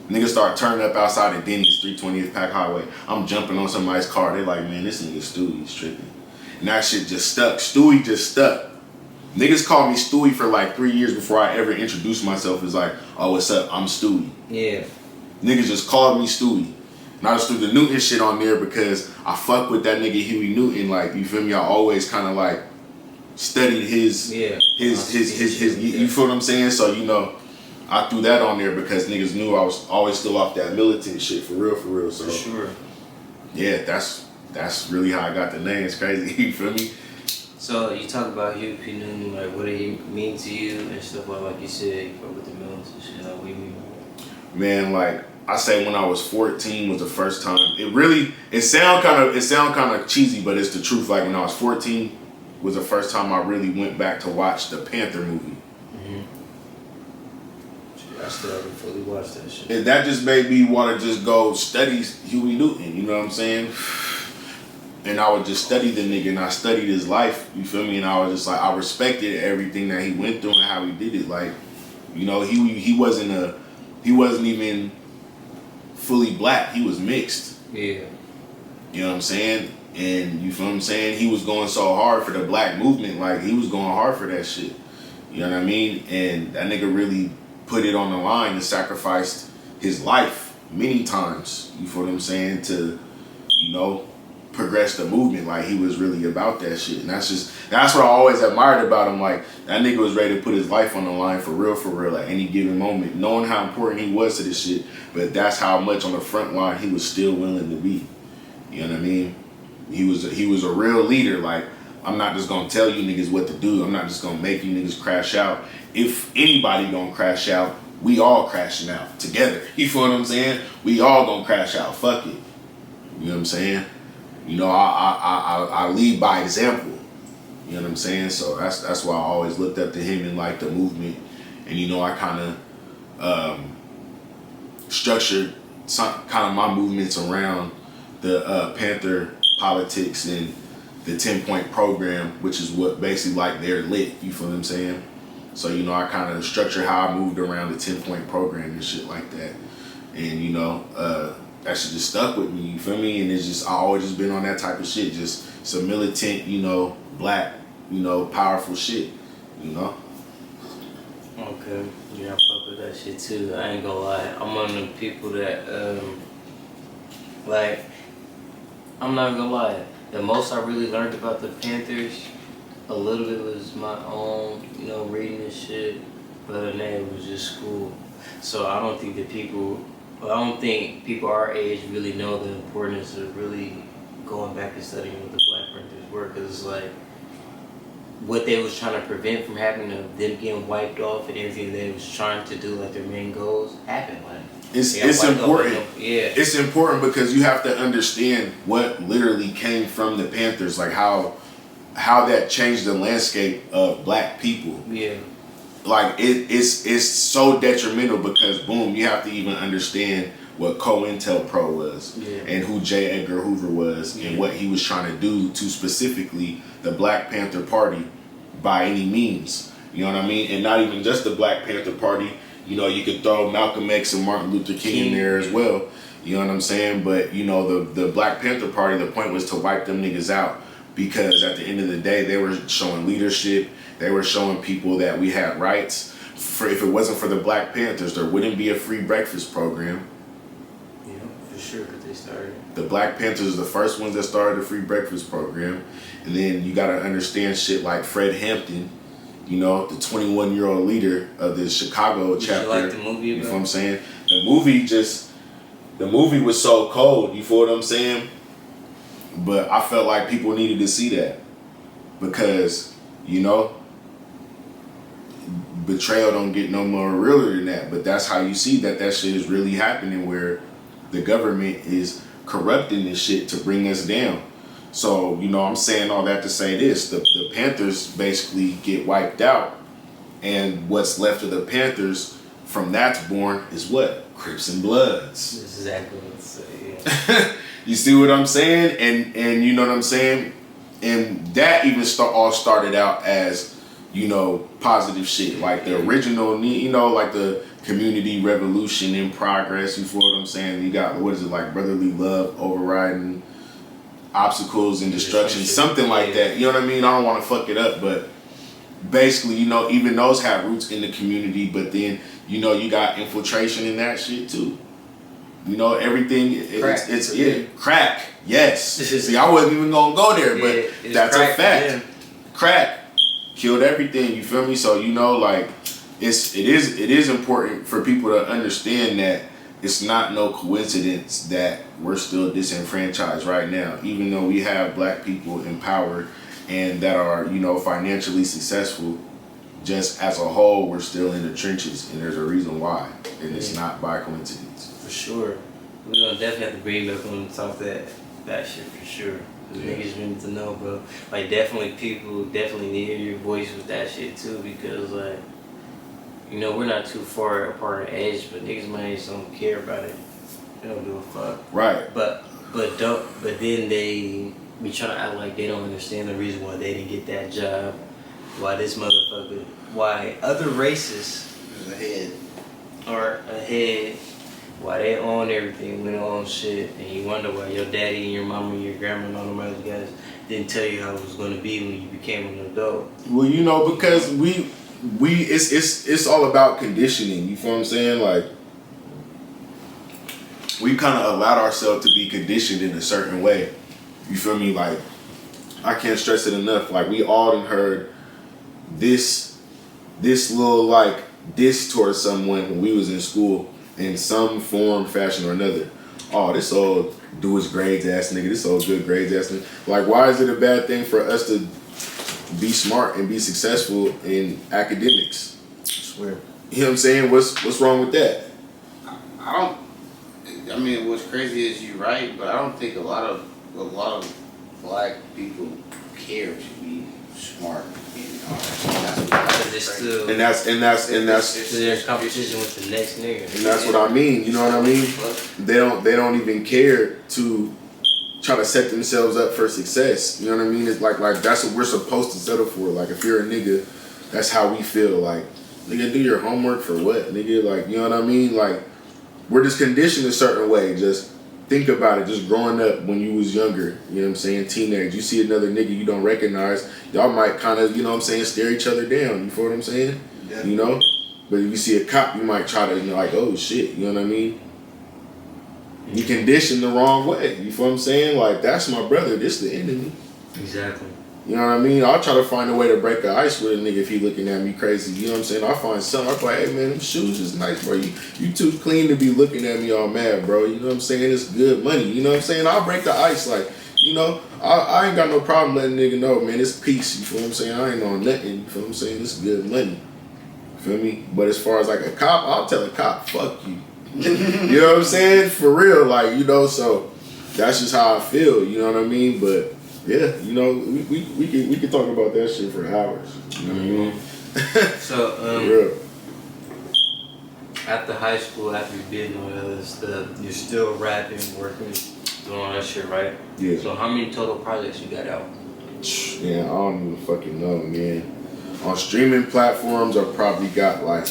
Niggas start turning up outside of Denny's, 320th Pack Highway. I'm jumping on somebody's car. They like, man, this nigga Stewie's tripping. And that shit just stuck. Stewie just stuck. Niggas called me Stewie for like 3 years before I ever introduced myself as like, oh, what's up? I'm Stewie. Yeah. Niggas just called me Stewie. And I just threw the Newton shit on there because I fuck with that nigga Huey Newton. Like, you feel me? I always kind of like studied his you feel what I'm saying? So, you know, I threw that on there because niggas knew I was always still off that militant shit for real. So For sure. Yeah, that's really how I got the name. It's crazy. You feel me? So you talk about Huey P. Newton, like what did he mean to you and stuff like you said, you fuck with the militant shit, like what do you mean? Man, like I say when I was 14 was the first time. It sound kind of cheesy, but it's the truth. Like when I was 14 was the first time I really went back to watch the Panther movie. I still haven't fully watched that shit. And that just made me want to just go study Huey Newton, you know what I'm saying? And I would just study the nigga, and I studied his life, you feel me? And I was just like, I respected everything that he went through and how he did it. Like, you know, he wasn't even fully black, he was mixed. Yeah. You know what I'm saying? And you feel what I'm saying? He was going so hard for the black movement, like he was going hard for that shit. You know what I mean? And that nigga really put it on the line and sacrificed his life many times, you feel what I'm saying, to, you know, progress the movement. Like he was really about that shit. And that's what I always admired about him. Like that nigga was ready to put his life on the line for real at any given moment, knowing how important he was to this shit, but that's how much on the front line he was still willing to be. You know what I mean? He was a real leader. Like, I'm not just gonna tell you niggas what to do. I'm not just gonna make you niggas crash out. If anybody gonna crash out, we all crashing out together. You feel what I'm saying? We all gonna crash out. Fuck it. You know what I'm saying? You know, I lead by example. You know what I'm saying? So that's why I always looked up to him and like the movement. And you know, I kind of structured kind of my movements around the Panther politics and the 10-point program, which is what basically like they're lit. You feel what I'm saying? So, you know, I kind of structured how I moved around the 10-point program and shit like that. And, you know, that shit just stuck with me, you feel me? And it's just, I always just been on that type of shit. Just some militant, you know, black, you know, powerful shit, you know? Okay. Yeah, I fuck with that shit too. I ain't gonna lie. I'm one of the people that, like, I'm not gonna lie. The most I really learned about the Panthers, a little bit was my own, you know, reading this shit. But other than that, it was just school. So I don't think people our age really know the importance of really going back and studying what the Black Panthers were. Cause it's like, what they was trying to prevent from happening, of them getting wiped off and everything they was trying to do, like their main goals, happened. Like it's wiped important. off, yeah, It's important because you have to understand what literally came from the Panthers, like how that changed the landscape of black people. yeah. Like it's so detrimental because boom, you have to even understand what COINTELPRO was, and who J. Edgar Hoover was, and what he was trying to do to specifically the Black Panther Party by any means. You know what I mean? And not even just the Black Panther Party. You know, you could throw Malcolm X and Martin Luther King in there as well. You know what I'm saying? But you know, the Black Panther Party, the point was to wipe them niggas out, because at the end of the day, they were showing leadership. They were showing people that we had rights. If it wasn't for the Black Panthers, there wouldn't be a free breakfast program. Yeah, for sure, because they started. The Black Panthers are the first ones that started the free breakfast program. And then you got to understand shit like Fred Hampton, you know, the 21-year-old leader of the Chicago chapter. Did you like the movie? You know what I'm saying? The movie was so cold, you feel what I'm saying? But I felt like people needed to see that because, you know, betrayal don't get no more realer than that. But that's how you see that shit is really happening, where the government is corrupting this shit to bring us down. So, you know, I'm saying all that to say this. The Panthers basically get wiped out, and what's left of the Panthers from that's born is what? Crips and Bloods. That's exactly what I'm saying. Yeah. You see what I'm saying? And you know what I'm saying? And that even all started out as, you know, positive shit. Like the original, you know, like the community revolution in progress. You feel what I'm saying? You got, what is it, like brotherly love overriding obstacles and destruction, something like that. You know what I mean? I don't want to fuck it up, but basically, you know, even those have roots in the community, but then, you know, you got infiltration in that shit too. You know, everything, crack, yes. See, I wasn't even gonna go there, but that's a fact. Crack killed everything, you feel me? So, you know, like, it is important for people to understand that it's not no coincidence that we're still disenfranchised right now, even though we have black people in power and that are, you know, financially successful. Just as a whole, we're still in the trenches, and there's a reason why, and it's not by coincidence. For sure. We're gonna definitely have to bring back on and talk that shit for sure. Niggas need to know, bro. Like, people definitely need to hear your voice with that shit too, because, like, you know, we're not too far apart in age, but niggas might just don't care about it. They don't give a fuck. Right. But then they be trying to act like they don't understand the reason why they didn't get that job, why this motherfucker, why other races are ahead, why they own everything, we don't own shit, and you wonder why your daddy and your mama and your grandma and all them other guys didn't tell you how it was going to be when you became an adult. Well, you know, because it's all about conditioning. You feel what I'm saying? Like, we kind of allowed ourselves to be conditioned in a certain way. You feel me? Like, I can't stress it enough. Like, we all done heard this little, like, diss towards someone when we was in school in some form, fashion, or another. Oh, this old do his grades ass nigga. This old good grades ass nigga. Like, why is it a bad thing for us to be smart and be successful in academics? I swear. You know what I'm saying? What's wrong with that? I mean, what's crazy is you're right, but I don't think a lot of black people care to be smart and all that. It's their competition with the next nigga. And that's what I mean. You know what I mean? They don't even care to try to set themselves up for success. You know what I mean? It's like that's what we're supposed to settle for. Like, if you're a nigga, that's how we feel. Like, nigga, do your homework for what, nigga? Like, you know what I mean? Like, we're just conditioned a certain way. Just think about it. Just growing up when you was younger, you know what I'm saying? Teenage. You see another nigga you don't recognize, y'all might kind of, you know what I'm saying, stare each other down. You feel what I'm saying? Yeah. You know? But if you see a cop, you might try to, you know, like, oh shit, you know what I mean? You conditioned the wrong way. You feel what I'm saying? Like, that's my brother. This the enemy. Exactly. You know what I mean? I'll try to find a way to break the ice with a nigga if he looking at me crazy. You know what I'm saying? I'll find something. I'll be like, hey man, them shoes is nice, bro. You too clean to be looking at me all mad, bro. You know what I'm saying? It's good money. You know what I'm saying? I'll break the ice. Like, you know, I ain't got no problem letting nigga know, man, it's peace, you feel what I'm saying? I ain't on nothing, you feel what I'm saying? It's good money. You feel me? But as far as like a cop, I'll tell a cop, fuck you. You know what I'm saying? For real, like, you know, so that's just how I feel, you know what I mean? But yeah, you know, we can talk about that shit for hours. You know what I mean? So For real. after high school, after you did all that other stuff, you're still rapping, working, doing all that shit, right? Yeah. So how many total projects you got out? Yeah, I don't even fucking know, man. On streaming platforms, I probably got like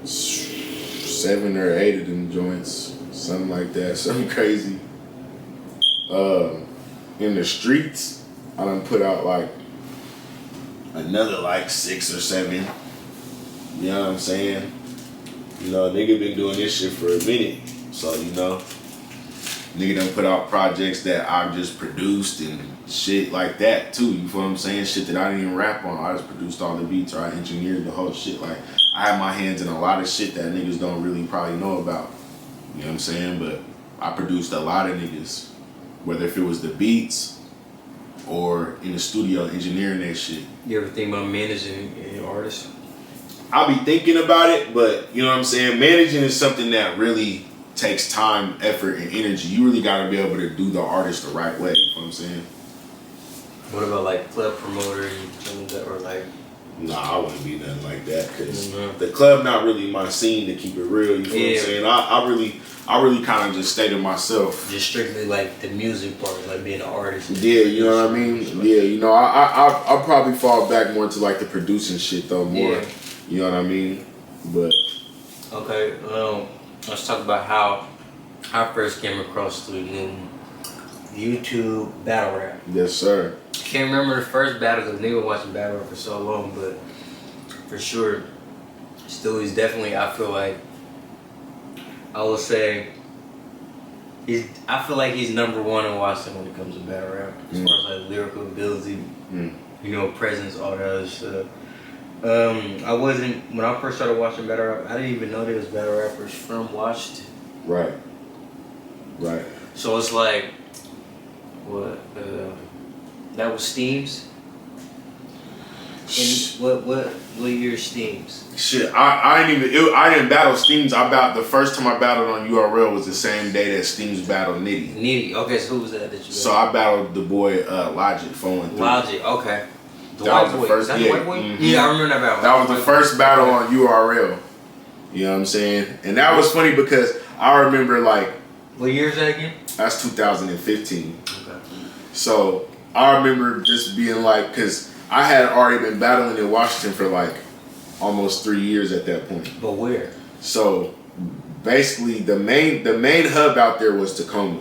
7 or 8 of them joints, something like that, something crazy. In the streets, I done put out like another like 6 or 7. You know what I'm saying? You know, nigga been doing this shit for a minute, so you know, nigga done put out projects that I've just produced and shit like that too. You feel what I'm saying? Shit that I didn't even rap on. I just produced all the beats, or I engineered the whole shit. Like, I have my hands in a lot of shit that niggas don't really probably know about. You know what I'm saying? But I produced a lot of niggas, whether if it was the beats or in the studio engineering that shit. You ever think about managing an artist? I'll be thinking about it, but you know what I'm saying? Managing is something that really takes time, effort, and energy. You really gotta be able to do the artist the right way, you know what I'm saying? What about like club promoter and something that, or like? Nah, I wouldn't be nothing like that, because the club not really my scene, to keep it real, you feel what I'm saying? I really kind of just stay to myself. Just strictly like the music part, like being an artist. Yeah, you know what I mean? Yeah, you know, I'll probably fall back more to like the producing shit though, more. Yeah. You know what I mean? But okay, let's talk about how I first came across Stuey Newton. YouTube battle rap. yes, sir. Can't remember the first battle because nigga watching battle rap for so long, but for sure, Stewie's definitely. I feel like I will say I feel like he's number one in Washington when it comes to battle rap, as far as like lyrical ability, you know, presence, all that other stuff. When I first started watching battle rap, I didn't even know there was battle rappers from Washington. Right. So it's like, what? That was Steams. And what year Steams? Shit, I didn't battle Steams. The first time I battled on URL was the same day that Steams battled Nitty. Nitty. Okay, so who was that you? So I battled the boy Logic 413. Logic. Okay. That was the first. Yeah. White boy? Yeah, I remember that battle. That was the first battle on URL. You know what I'm saying? And that was funny because I remember like. What year is that again? That's 2015. Okay. So I remember just being like, because I had already been battling in Washington for like almost 3 years at that point. But where? So basically the main hub out there was Tacoma.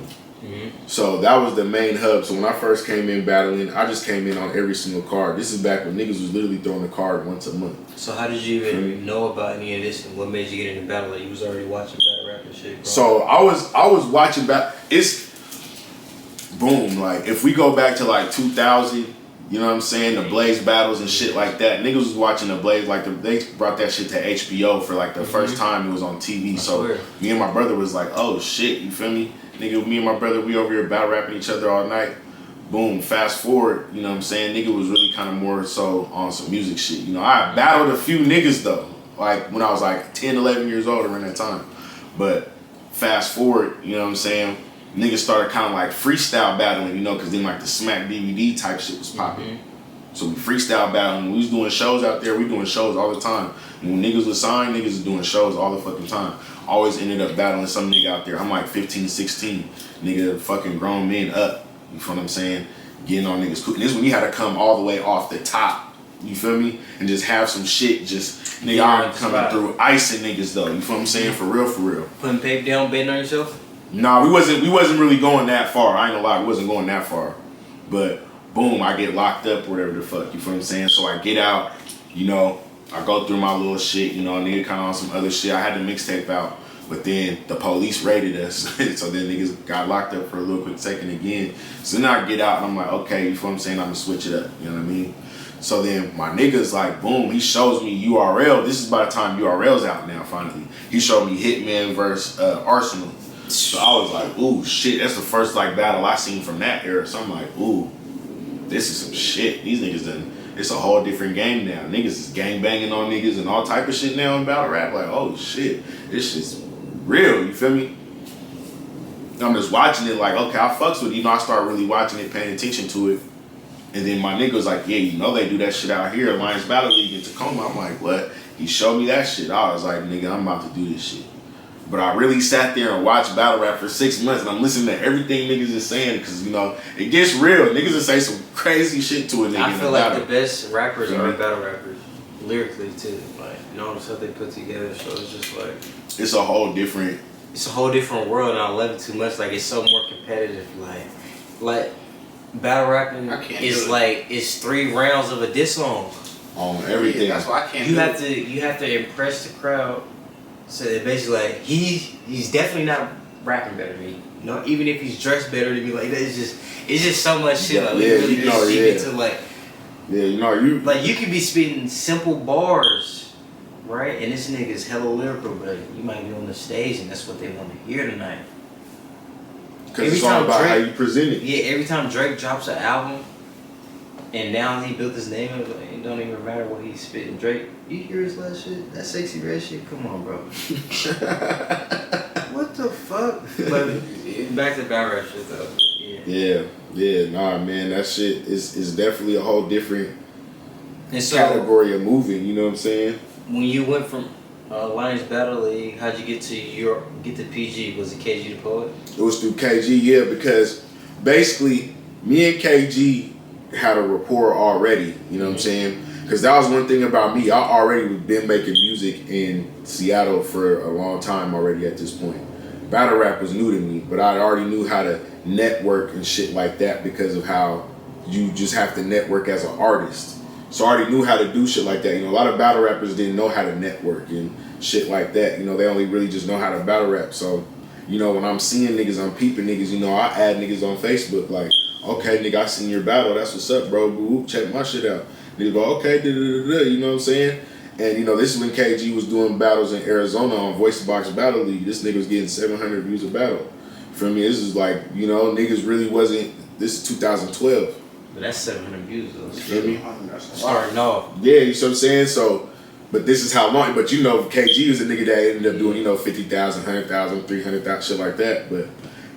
So that was the main hub. So when I first came in battling, I just came in on every single card. This is back when niggas was literally throwing a card once a month. So how did you even know about any of this, and what made you get into battle? Like, you was already watching battle rap and shit, bro? So I was watching it's boom, like if we go back to like 2000, you know what I'm saying, the Blaze battles and shit like that, niggas was watching the Blaze, like they brought that shit to HBO for like the first time it was on TV. So me and my brother was like, oh shit, you feel me? Nigga, me and my brother, we over here battle rapping each other all night. Boom, fast forward, you know what I'm saying? Nigga was really kind of more so on some music shit. You know, I battled a few niggas though, like when I was like 10, 11 years old around that time. But fast forward, you know what I'm saying? Niggas started kind of like freestyle battling, you know, because then like the Smack DVD type shit was popping. So we freestyle battling. We was doing shows out there. We doing shows all the time. When niggas was signed, niggas was doing shows all the fucking time. Always ended up battling some nigga out there. I'm like 15, 16. Nigga fucking grown men up. You feel what I'm saying? Getting on niggas cool. And this is when you had to come all the way off the top. You feel me? And just have some shit just, nigga, I'm coming through icing niggas though. You feel what I'm saying? For real, for real. Putting paper down, betting on yourself? Nah, we wasn't really going that far. I ain't gonna lie, we wasn't going that far. But boom, I get locked up or whatever the fuck, you feel what I'm saying? So I get out, you know, I go through my little shit, you know, nigga kind of on some other shit. I had the mixtape out, but then the police raided us. So then niggas got locked up for a little quick second again. So then I get out and I'm like, okay, you feel what I'm saying? I'm gonna switch it up, you know what I mean? So then my nigga's like, boom, he shows me URL. This is by the time URL's out now, finally. He showed me Hitman versus Arsenal. So I was like, ooh, shit, that's the first like battle I seen from that era. So I'm like, ooh, this is some shit. These niggas done, it's a whole different game now. Niggas is gang banging on niggas and all type of shit now in battle rap. Like, oh shit, this shit's real, you feel me? I'm just watching it like, okay, I fucks with it. You know, I start really watching it, paying attention to it. And then my nigga was like, yeah, you know they do that shit out here, Alliance Battle League in Tacoma. I'm like, what? He showed me that shit. I was like, nigga, I'm about to do this shit. But I really sat there and watched battle rap for 6 months, and I'm listening to everything niggas is saying, because, you know, it gets real. Niggas will say some crazy shit to a nigga. I feel like the best rappers are battle rappers, lyrically too. Like, you know, the stuff they put together. So it's just like, it's a whole different world, and I love it too much. Like, it's so more competitive. Like battle rapping is like, it's 3 rounds of a diss song on everything. Yeah, that's why I can't. You have to impress the crowd. So they're basically like, he's definitely not rapping better than me. You know, even if he's dressed better than me, like it's just so much shit. Like, we really get deep into like, yeah, you know, you could be spitting simple bars, right? And this nigga's hella lyrical, but you might be on the stage and that's what they want to hear tonight. Because it's all about how you present it. Yeah, every time Drake drops an album, and now he built his name, it don't even matter what he's spitting. Drake, you hear his last shit? That sexy red shit? Come on, bro. What the fuck? But back to battle rap shit though. Yeah, nah, man, that shit is definitely a whole different category of moving. You know what I'm saying? When you went from Alliance Battle League, how'd you get to PG? Was it KG the Poet? It was through KG, yeah, because basically me and KG had a rapport already, you know what I'm saying? Because that was one thing about me. I already been making music in Seattle for a long time already at this point. Battle rap was new to me, but I already knew how to network and shit like that because of how you just have to network as an artist. So I already knew how to do shit like that. You know, a lot of battle rappers didn't know how to network and shit like that. You know, they only really just know how to battle rap. So, you know, when I'm seeing niggas, I'm peeping niggas, you know, I add niggas on Facebook like, okay, nigga, I seen your battle. That's what's up, bro. Boo, check my shit out. Niggas go, okay, da-da-da-da, you know what I'm saying? And, you know, this is when KG was doing battles in Arizona on Voice Box Battle League. This nigga was getting 700 views a battle. For me, this is like, you know, niggas really wasn't, this is 2012. But that's 700 views though. You feel me? Starting off. Yeah, you see what I'm saying? So, but this is how long, but you know, KG was a nigga that ended up doing, you know, 50,000, 100,000, 300,000, shit like that. But,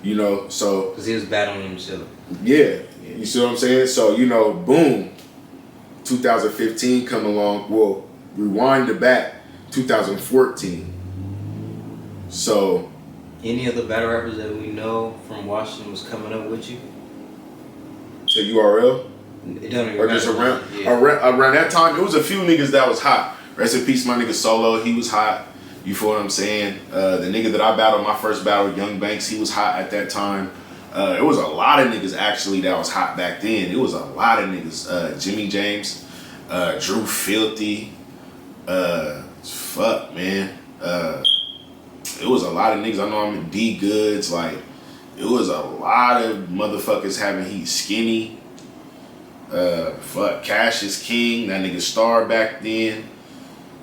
you know, so. Because he was battling himself. Yeah, you see what I'm saying? So, you know, boom, 2015 come along. Well, rewind it back, 2014. So. Any other battle rappers that we know from Washington was coming up with you? To URL? It don't even or just around that time, it was a few niggas that was hot. Rest in peace, my nigga Solo, he was hot. You feel what I'm saying? The nigga that I battled, my first battle, Young Banks, he was hot at that time. It was a lot of niggas actually that was hot back then. It was a lot of niggas. Jimmy James, Drew Filthy, fuck man. It was a lot of niggas. I know I'm in D Goods, like it was a lot of motherfuckers having heat. Skinny, fuck, Cash is King, that nigga Star back then.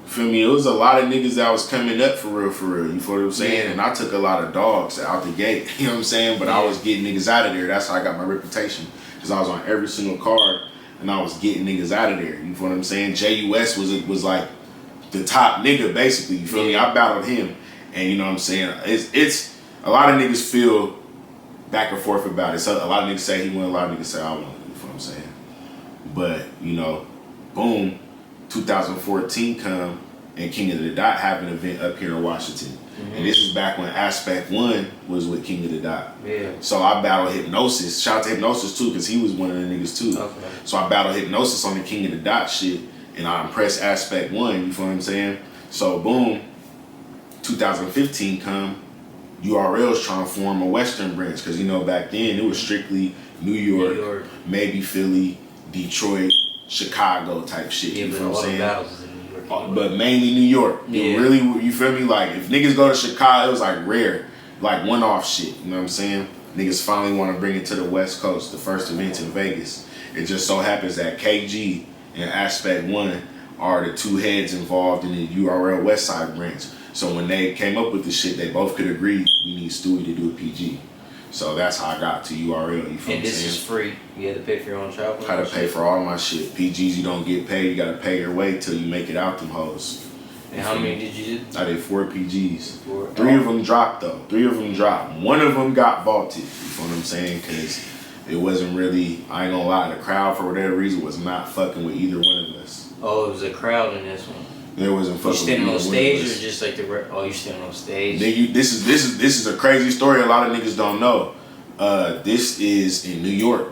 Feel me? It was a lot of niggas that was coming up for real, you feel what I'm saying? Yeah. And I took a lot of dogs out the gate, you know what I'm saying? But I was getting niggas out of there. That's how I got my reputation. Because I was on every single card and I was getting niggas out of there, you feel what I'm saying? JUS was like the top nigga basically, you feel me? I battled him. And you know what I'm saying? It's a lot of niggas feel back and forth about it. So a lot of niggas say he won, a lot of niggas say I won, you feel what I'm saying? But, you know, boom, 2014 come and King of the Dot have an event up here in Washington. Mm-hmm. And this is back when Aspect 1 was with King of the Dot. Yeah. So I battled Hypnosis. Shout out to Hypnosis too, because he was one of the niggas too. Okay. So I battled Hypnosis on the King of the Dot shit, and I impressed Aspect 1, you feel what I'm saying? So boom, 2015 come, URL's trying to form a Western branch, because you know back then it was strictly New York, maybe Philly, Detroit, Chicago type shit. Yeah, you feel what I'm saying? Battles in New York. But mainly New York. Yeah. Really, you feel me? Like if niggas go to Chicago, it was like rare, like one-off shit. You know what I'm saying? Niggas finally want to bring it to the West Coast. The first event in Vegas. It just so happens that KG and Aspect 1 are the two heads involved in the URL West Side branch. So when they came up with the shit, they both could agree we need Stewie to do a PG. So that's how I got to URL. You feel And me? this is free. You had to pay for your own travel. Had to pay for all my shit. PGs you don't get paid. You gotta pay your way till you make it out them hoes. And how many did you do? I did 4 PGs. 4. 3 of them dropped though. 3 of them dropped. 1 of them got vaulted. You feel what I'm saying? Because it wasn't really. I ain't gonna lie. The crowd for whatever reason was not fucking with either one of us. Oh, it was a crowd in this one. It wasn't fucking. You standing with on either stage one or of us. just like the? Oh, you standing on stage. This is a crazy story. A lot of niggas don't know. This is in New York.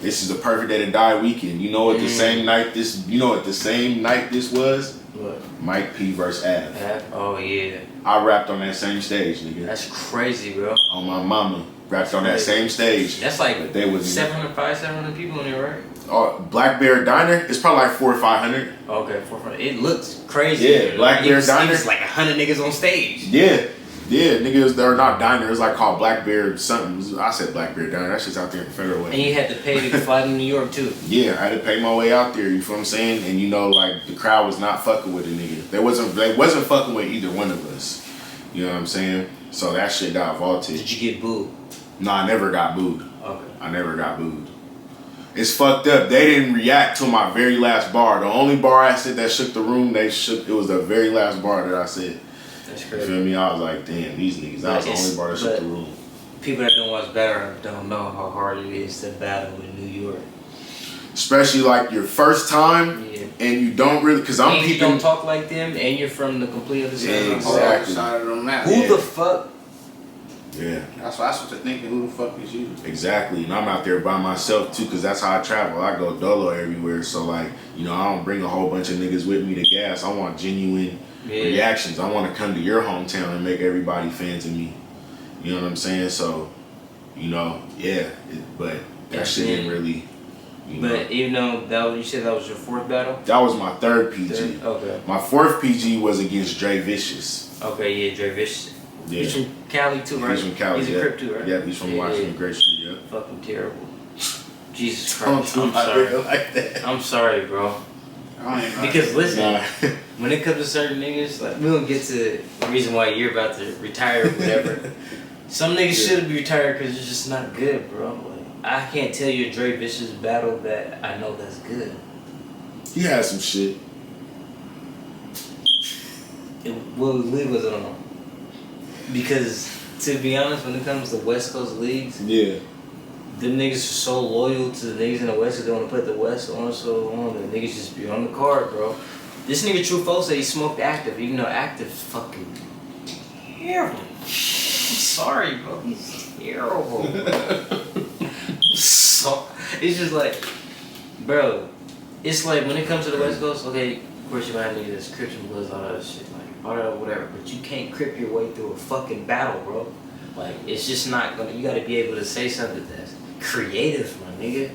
This is the Perfect Day to Die weekend. You know what the same night this? You know what the same night this was? What? Mike P versus Av. Oh yeah. I rapped on that same stage, nigga. That's crazy, bro. On my mama, rapped on that same stage. That's like But they was 700 people in there, right? Black Bear Diner. It's probably like 400 or 500. Okay, 400. It looks crazy. Yeah, Black Bear Diner. It's like 100 niggas on stage. Yeah, niggas. They're not diner. It's like called Black Bear something. I said Black Bear Diner. That shit's out there in Federal Way. And you had to pay to fly to New York too. Yeah, I had to pay my way out there. You feel what I'm saying? And you know, like the crowd was not fucking with the nigga. They wasn't fucking with either one of us. You know what I'm saying? So that shit got vaulted. Did you get booed? No, I never got booed. Okay. I never got booed. It's fucked up. They didn't react to my very last bar. The only bar I said that shook the room, they shook. It was the very last bar that I said. That's You crazy. feel me? I was like, damn, these niggas. That was the only bar that shook the room. People that don't watch Battle don't know how hard it is to battle in New York. Especially like your first time, and you don't really, cause I'm and you peeping. don't talk like them, and you're from the complete other side. Yeah, of the exactly. Side of the map. Who the fuck? Yeah. That's what they're thinking. Who the fuck is you? Exactly, and I'm out there by myself too, cause that's how I travel. I go dolo everywhere, so like, you know, I don't bring a whole bunch of niggas with me to gas. I want genuine reactions. I want to come to your hometown and make everybody fans of me. You know what I'm saying? So, you know, but that shit didn't really. You know. But even though you said that was your 4th battle. That was my 3rd PG. Okay. My 4th PG was against Dre Vicious. Okay, yeah, Dre Vicious. Yeah. He's from Cali too, right? He's from Cali. He's a Crip too, right? Yeah, he's from Washington, Great Street. Yeah. Fucking terrible. Jesus Don't Christ. do I'm my sorry. nigga like that. I'm sorry, bro. I ain't Because listen, Nah. when it comes to certain niggas, like we don't get to the reason why you're about to retire or whatever. Some niggas should be retired because it's just not good, bro. Like, I can't tell you a Dre Vicious battle that I know that's good. He had some shit. What league was it on? Because to be honest, when it comes to West Coast leagues, Yeah. them niggas are so loyal to the niggas in the West because they want to put the West on, so on. The niggas just be on the card, bro. This nigga True Folk said he smoked Active, even though Active's fucking terrible. I'm sorry, bro. He's terrible. So it's just like, bro. It's like when it comes to the West Coast, okay, of course you might have niggas that's Crips and Bloods, all that shit, like all that whatever. But you can't crip your way through a fucking battle, bro. Like it's just not gonna. You gotta be able to say something that's creative, my nigga.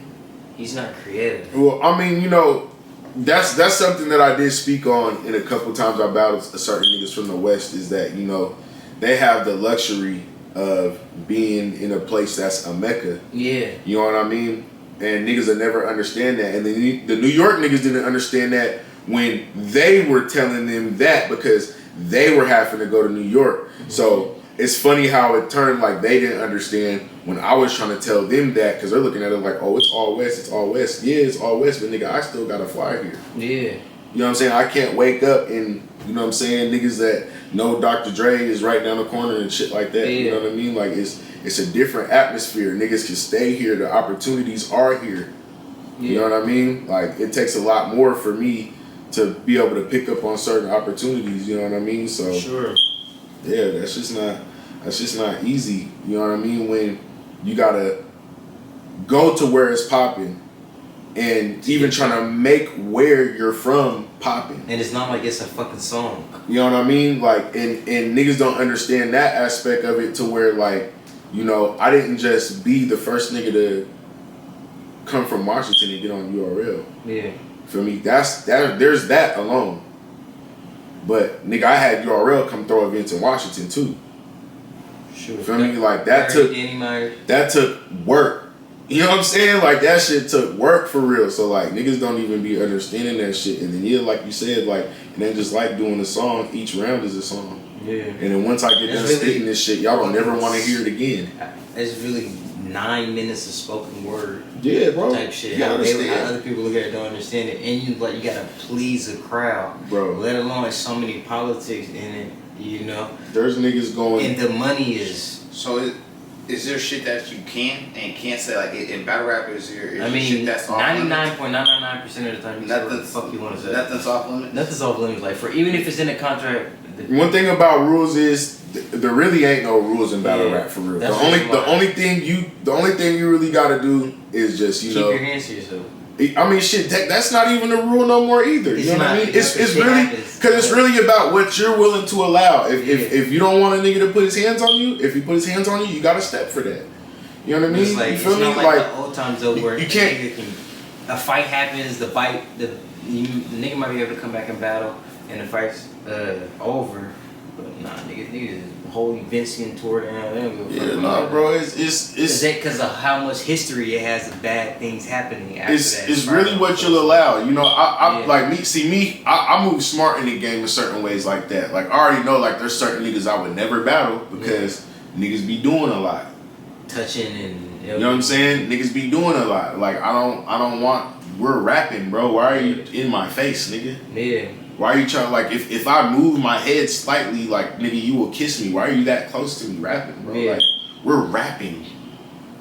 He's not creative. Well, I mean, you know, that's something that I did speak on in a couple times I battled certain niggas from the West, is that, you know, they have the luxury of being in a place that's a mecca. Yeah. You know what I mean? And niggas will never understand that. And the New York niggas didn't understand that when they were telling them that, because they were having to go to New York. So it's funny how it turned like they didn't understand when I was trying to tell them that, because they're looking at it like, oh, it's all West, it's all West. Yeah, it's all West, but nigga, I still gotta fly here. Yeah. You know what I'm saying? I can't wake up and, you know what I'm saying, niggas that know Dr. Dre is right down the corner and shit like that. You know what I mean? Like it's a different atmosphere. Niggas can stay here. The opportunities are here. You know what I mean? Like it takes a lot more for me to be able to pick up on certain opportunities. You know what I mean? So yeah, that's just not easy. You know what I mean? When you gotta go to where it's popping, and even trying to make where you're from popping. And it's not like it's a fucking song. You know what I mean? Like, and niggas don't understand that aspect of it, to where, like, you know, I didn't just be the first nigga to come from Washington and get on URL. Yeah. For me, there's that alone. But nigga, I had URL come throw events in Washington too. Sure. Feel me? Like that took work. You know what I'm saying? Like, that shit took work for real. So, like, niggas don't even be understanding that shit. And then, yeah, like you said, like, and then just like doing a song, each round is a song. Yeah. And then once I get done spitting this shit, y'all don't never want to hear it again. It's really 9 minutes of spoken word. Yeah, bro. Type shit. You How understand. other people look at it don't understand it. And you gotta please the crowd. Bro. Let alone so many politics in it, you know. There's niggas going. And the money is. So is there shit that you can and can't say, like in battle rap? Is there shit that's off 99.999% of the time you say what the fuck you want to say. Nothing's off limits. Nothing's off limits. Like for even if it's in a contract. One thing about rules is there really ain't no rules in battle rap for real. The only thing you really gotta do is just keep your hands to yourself. I mean, shit, that's not even a rule no more either. You know what I mean? It's really because it's really about what you're willing to allow. If you don't want a nigga to put his hands on you, if he puts his hands on you, you gotta step for that. You know what I mean? It's like, you feel it's me? not like the old times though, where you can't. A fight happens, the nigga might be able to come back and battle, and the fight's over. But nah, niggas, the whole event's getting tore down. Yeah, nah, bro. It's is that because of how much history it has of bad things happening after that? It's really what you'll allow. You know, I move smart in the game in certain ways like that. Like, I already know, like, there's certain niggas I would never battle because niggas be doing a lot. Touching and you know what I'm saying? Niggas be doing a lot. Like, I don't want. We're rapping, bro. Why are you in my face, nigga? Yeah. Why are you trying, like, if I move my head slightly, like, nigga, you will kiss me. Why are you that close to me rapping, bro? Yeah. Like, we're rapping.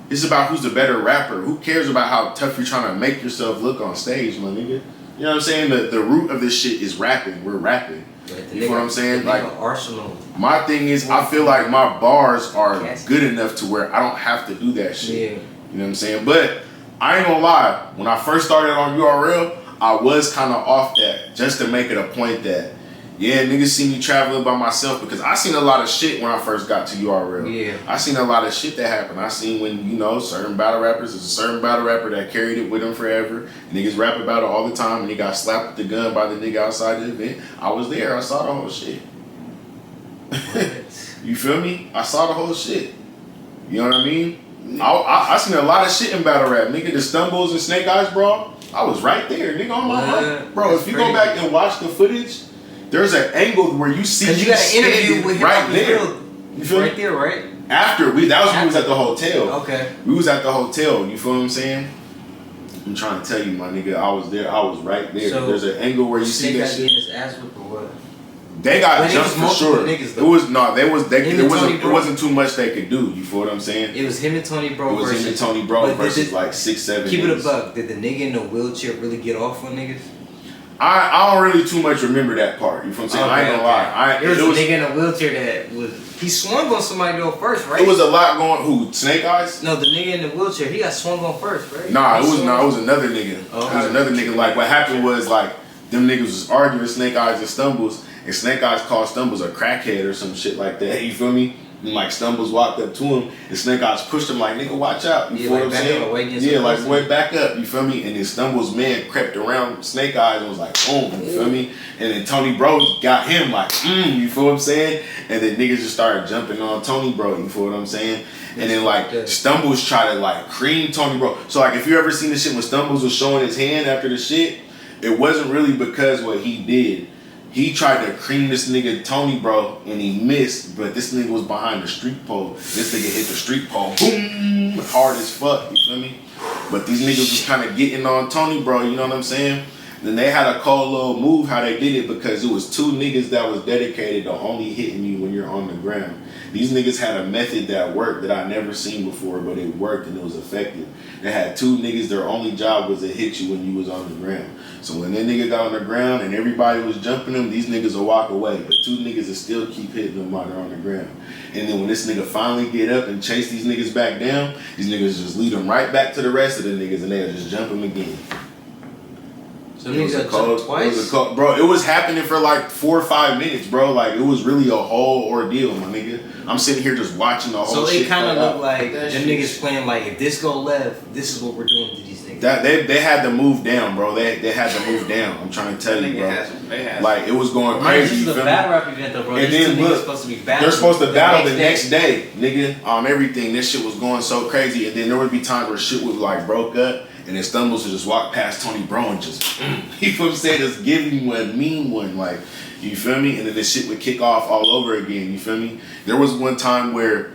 It's about who's the better rapper. Who cares about how tough you're trying to make yourself look on stage, my nigga? You know what I'm saying? The root of this shit is rapping. We're rapping. You know what I'm saying? Like, arsenal. My thing is, I feel like my bars are good enough to where I don't have to do that shit. Yeah. You know what I'm saying? But I ain't gonna lie. When I first started on URL, I was kind of off that, just to make it a point that, yeah, niggas see me traveling by myself, because I seen a lot of shit when I first got to URL. Yeah. I seen a lot of shit that happened. I seen when, you know, certain battle rappers, there's a certain battle rapper that carried it with him forever. Niggas rap about it all the time, and he got slapped with the gun by the nigga outside the event. I was there. I saw the whole shit. You feel me? I saw the whole shit. You know what I mean? I seen a lot of shit in battle rap. Nigga, the Stumbles and Snake Eyes brawl, I was right there, nigga, on my heart. Bro, if you go back and watch the footage, there's an angle where you see you got an interview with him right there. You feel right there, right? After we was at the hotel. Okay. We was at the hotel. You feel what I'm saying? I'm trying to tell you, my nigga, I was there. I was right there. So there's an angle where you see that shit. His ass whipped or what? They got jumped for sure. Niggas, it wasn't too much they could do. You feel what I'm saying? It was him and Tony Bro. It was him and Tony Bro versus like 6-7. Keep it a buck. Did the nigga in the wheelchair really get off on niggas? I don't really too much remember that part. You feel what I'm saying? I ain't gonna lie. There was a nigga in a wheelchair he swung on somebody though first, right? It was a lot going. Who? Snake Eyes? No, the nigga in the wheelchair. He got swung on first, right? Nah, it was another nigga. Oh, it was another nigga. Like, what happened was, like, them niggas was arguing Snake Eyes and Stumbles, and Snake Eyes called Stumbles a crackhead or some shit like that. You feel me? And like Stumbles walked up to him, and Snake Eyes pushed him like, nigga, watch out. You feel what I'm saying? Yeah, like, way back up. You feel me? And then Stumbles' man crept around Snake Eyes and was like, boom. You feel me? And then Tony Bro got him like, you feel what I'm saying? And then niggas just started jumping on Tony Bro. You feel what I'm saying? And then like Stumbles tried to like cream Tony Bro. So like, if you ever seen the shit when Stumbles was showing his hand after the shit, it wasn't really because what he did. He tried to cream this nigga Tony Bro and he missed, but this nigga was behind the street pole. This nigga hit the street pole, boom, hard as fuck, you feel me? But these niggas was kind of getting on Tony Bro, you know what I'm saying? Then they had a cold little move how they did it, because it was two niggas that was dedicated to only hitting you when you're on the ground. These niggas had a method that worked that I never seen before, but it worked and it was effective. They had two niggas, their only job was to hit you when you was on the ground. So when that nigga got on the ground and everybody was jumping them, these niggas will walk away. But two niggas will still keep hitting them while they're on the ground. And then when this nigga finally get up and chase these niggas back down, these niggas just lead them right back to the rest of the niggas and they'll just jump them again. So niggas got jumped twice? Bro, it was happening for like 4 or 5 minutes, bro. Like, it was really a whole ordeal, my nigga. I'm sitting here just watching the whole shit. So it kind of looked like them niggas playing like, if this go left, this is what we're doing to these niggas. That they had to move down, bro. They had to move down. I'm trying to tell you, bro. Like it was going crazy. This is a battle rap event, though, bro. And These then two niggas look, supposed to be battling. they're supposed to battle the next day, nigga. On everything, this shit was going so crazy. And then there would be times where shit was like broke up, and then Stumbles would just walk past Tony Bro and just, you feel what I'm saying? Just give him a mean one, like, you feel me? And then this shit would kick off all over again. You feel me? There was one time where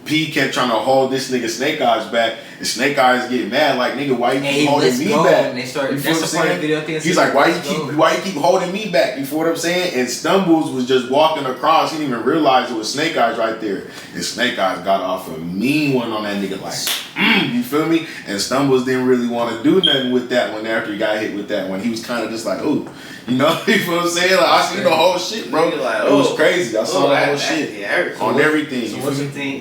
P kept trying to hold this nigga Snake Eyes back, and Snake Eyes get mad like, nigga, why you keep holding me back? And they start, you feel that's what I'm the part of the saying? video. I think He's like, why you keep holding me back? You feel what I'm saying? And Stumbles was just walking across. He didn't even realize it was Snake Eyes right there. And Snake Eyes got off a mean one on that nigga, like, you feel me? And Stumbles didn't really want to do nothing with that one after he got hit with that one. He was kind of just like, ooh. You know, you feel what I'm saying? Like, I seen the whole shit, bro. Like, it was crazy. I saw the whole shit on everything. So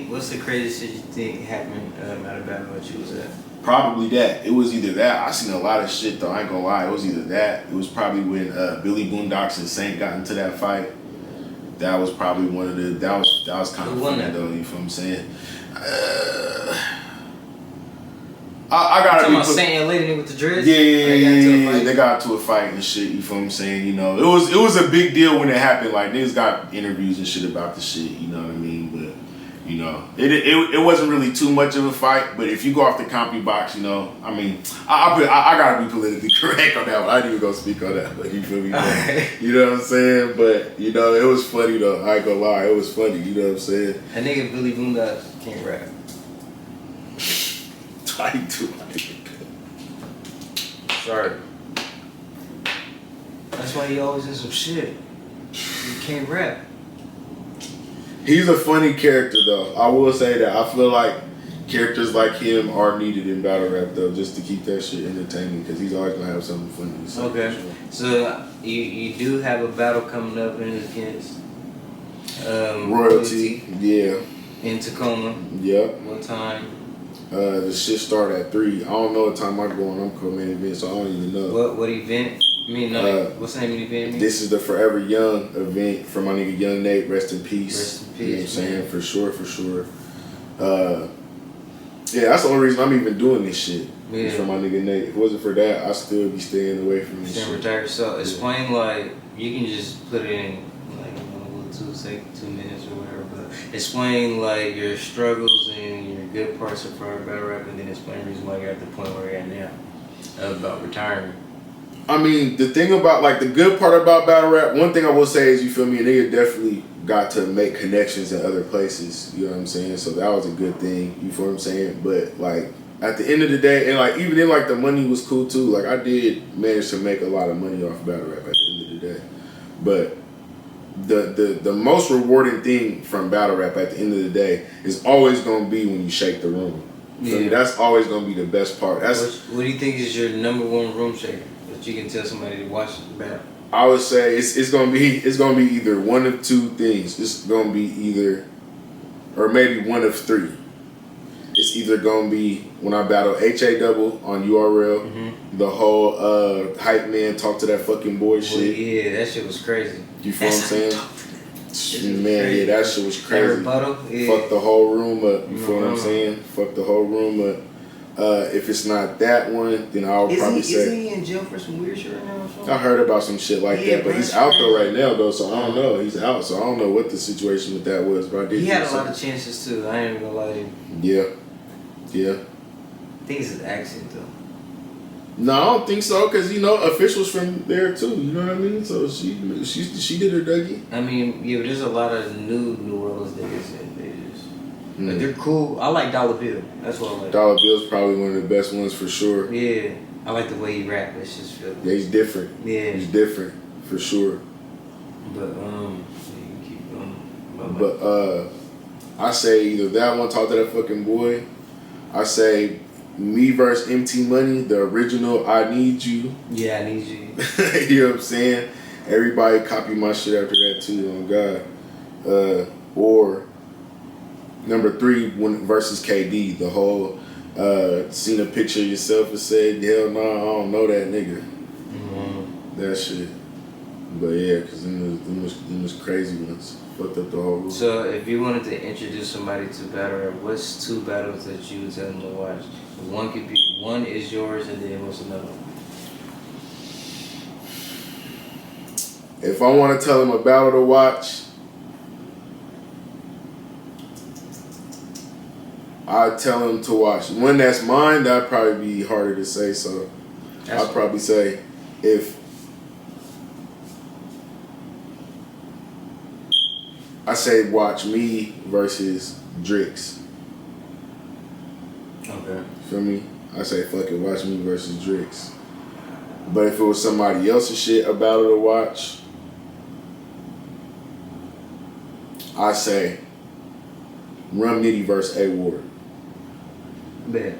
what's the craziest shit you think happened at a battle that you was at? Probably that. It was either that. I seen a lot of shit though. I ain't gonna lie. It was either that. It was probably when Billy Boondocks and Saint got into that fight. That was probably one of the. That was kind of funny though. You feel what I'm saying? I gotta talking be about Saint and lady with the dreads. Yeah. They got into a fight and shit. You feel what I'm saying? You know, it was a big deal when it happened. Like niggas got interviews and shit about the shit. You know what I mean? But you know, it wasn't really too much of a fight. But if you go off the compy box, you know, I mean, I gotta be politically correct on that one. I didn't even go speak on that. But you feel me? You know what I'm saying? But you know, it was funny though. I ain't gonna lie, it was funny. You know what I'm saying? That nigga Billy Boondocks can't rap. I do. Sorry. That's why he always in some shit. He can't rap. He's a funny character though. I will say that. I feel like characters like him are needed in battle rap though, just to keep that shit entertaining, because he's always gonna have something funny to say. Okay. So you do have a battle coming up against Royalty. Yeah. In Tacoma. Yep. What time? The shit start at 3. I don't know what time I'm going. I'm co-main event, so I don't even know. What event? I mean, what's the name of the event? This is the Forever Young event for my nigga Young Nate. Rest in peace. Rest in peace. You know what I'm saying? For sure. Yeah, that's the only reason I'm even doing this shit. Yeah. Is for my nigga Nate. If it wasn't for that, I'd still be staying away from this shit. Retired. So explain, like, you can just put it in, like, say 2 minutes or whatever, but explain, like, your struggles and your good parts of battle rap, and then explain the reason why you're at the point where you're at now about retiring. I mean, the thing about, like, the good part about battle rap, one thing I will say is, you feel me, a nigga definitely got to make connections in other places, you know what I'm saying? So that was a good thing, you feel what I'm saying? But, like, at the end of the day, and, like, even then, like, the money was cool, too. Like, I did manage to make a lot of money off battle rap at the end of the day. But the most rewarding thing from battle rap at the end of the day is always going to be when you shake the room. Yeah. That's always going to be the best part. What do you think is your number one room shaker that you can tell somebody to watch the battle? I would say it's gonna be either one of two things. It's gonna be either, or maybe one of three. It's either gonna be when I battle HAW on URL, the whole hype man talk to that fucking boy shit. Yeah, that shit was crazy. You feel what I'm saying? Man, yeah, that shit was crazy. Rebuttal, yeah. Fuck the whole room up. You feel what I'm saying? Fuck the whole room up. If it's not that one, then I'll probably say. Isn't he in jail for some weird shit right now or something? I heard about some shit like that, but he's out though right now though, so I don't know. He's out, so I don't know what the situation with that was. But I did. He had a lot of chances too. I ain't even gonna lie to you. Yeah. I think it's his accent though. No, I don't think so, cause you know officials from there too. You know what I mean? So she did her Dougie. I mean, yeah, but there's a lot of New Orleans niggas and they just. Like, they're cool. I like Dollar Bill. That's what I like. Dollar Bill's probably one of the best ones for sure. Yeah. I like the way he rap. It's just feel good. Yeah, he's different. Yeah. He's different for sure. But you keep going. But I say either that one, talk to that fucking boy. I say me versus MT Money, the original I Need You. Yeah, I Need You. You know what I'm saying? Everybody copy my shit after that too, on God. Or number 3 versus KD, the whole seen a picture of yourself and said, hell no, I don't know that nigga. That shit. But yeah, because them was crazy ones. Fucked up the whole rule. So if you wanted to introduce somebody to battle rap, what's 2 battles that you would tell them to watch? One is yours, and then what's another one? If I want to tell him a battle to watch, I'd tell him to watch one that's mine. That'd probably be harder to say. So I'd probably say if I say watch me versus Drix. Okay. Feel me? I say fuck it, watch me versus Drix. But if it was somebody else's shit, a battle to watch, I say Rum Nitty versus A Ward. Bet.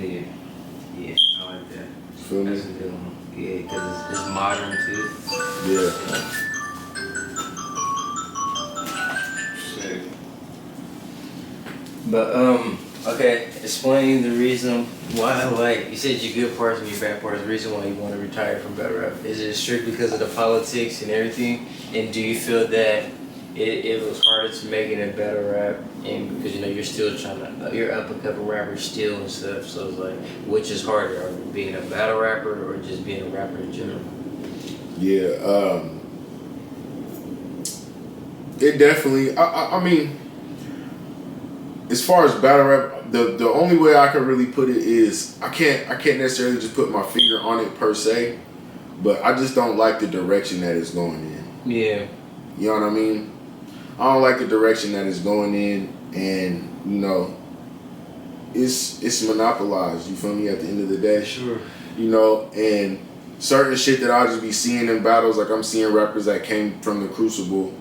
Yeah. Yeah, I like that. Feel me? That's a good one. Yeah, because it's modern too. Yeah. Shit. But okay, explain the reason why, like you said, your good parts and your bad parts. The reason why you want to retire from battle rap, is it strictly because of the politics and everything? And do you feel that it was harder to make it in battle rap, and because you know you're still you're up a couple rappers still and stuff. So it's like, which is harder, being a battle rapper or just being a rapper in general? Yeah. It definitely. I mean, as far as battle rap, the only way I can really put it is I can't necessarily just put my finger on it per se, but I just don't like the direction that it's going in. Yeah. You know what I mean? I don't like the direction that it's going in, and you know, it's monopolized. You feel me? At the end of the day, Sure. You know, and certain shit that I'll just be seeing in battles, like I'm seeing rappers that came from the Crucible,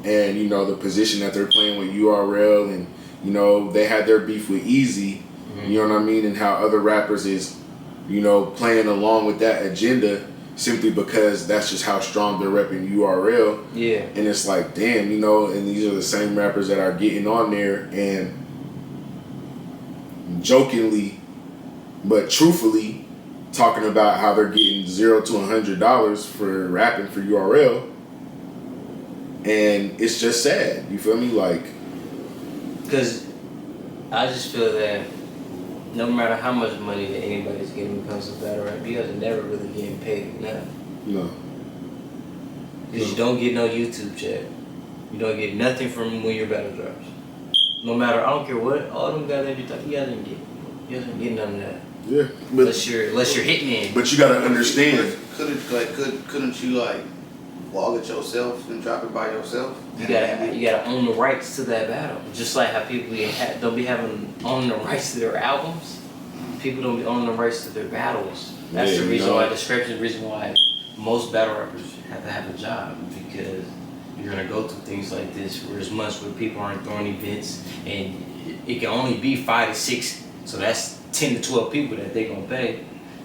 and you know the position that they're playing with URL, and you know they had their beef with Easy. Mm-hmm. You know what I mean? And how other rappers is, you know, playing along with that agenda, simply because that's just how strong they're repping URL. Yeah. And it's like, damn, you know, and these are the same rappers that are getting on there and jokingly, but truthfully, talking about how they're getting $0 to $100 for rapping for URL. And it's just sad. You feel me? Like, because I just feel that no matter how much money that anybody's getting when it comes to battle rap, you guys are never really getting paid enough. no. Because you don't get no YouTube check. You don't get nothing from when your battle drops. No matter, I don't care what, all them guys that you talk, you guys ain't get none of that. Yeah. But, Unless you're Hitman. but you gotta understand. Couldn't you like vlog it yourself and drop it by yourself? You gotta own the rights to that battle. Just like how people don't be owning the rights to their albums. People don't be owning the rights to their battles. That's Yeah, the reason you know. why the reason why most battle rappers have to have a job, because you're gonna go through things like this where there's months where people aren't throwing events and it can only be 5 to 6, so that's 10 to 12 people that they gonna pay.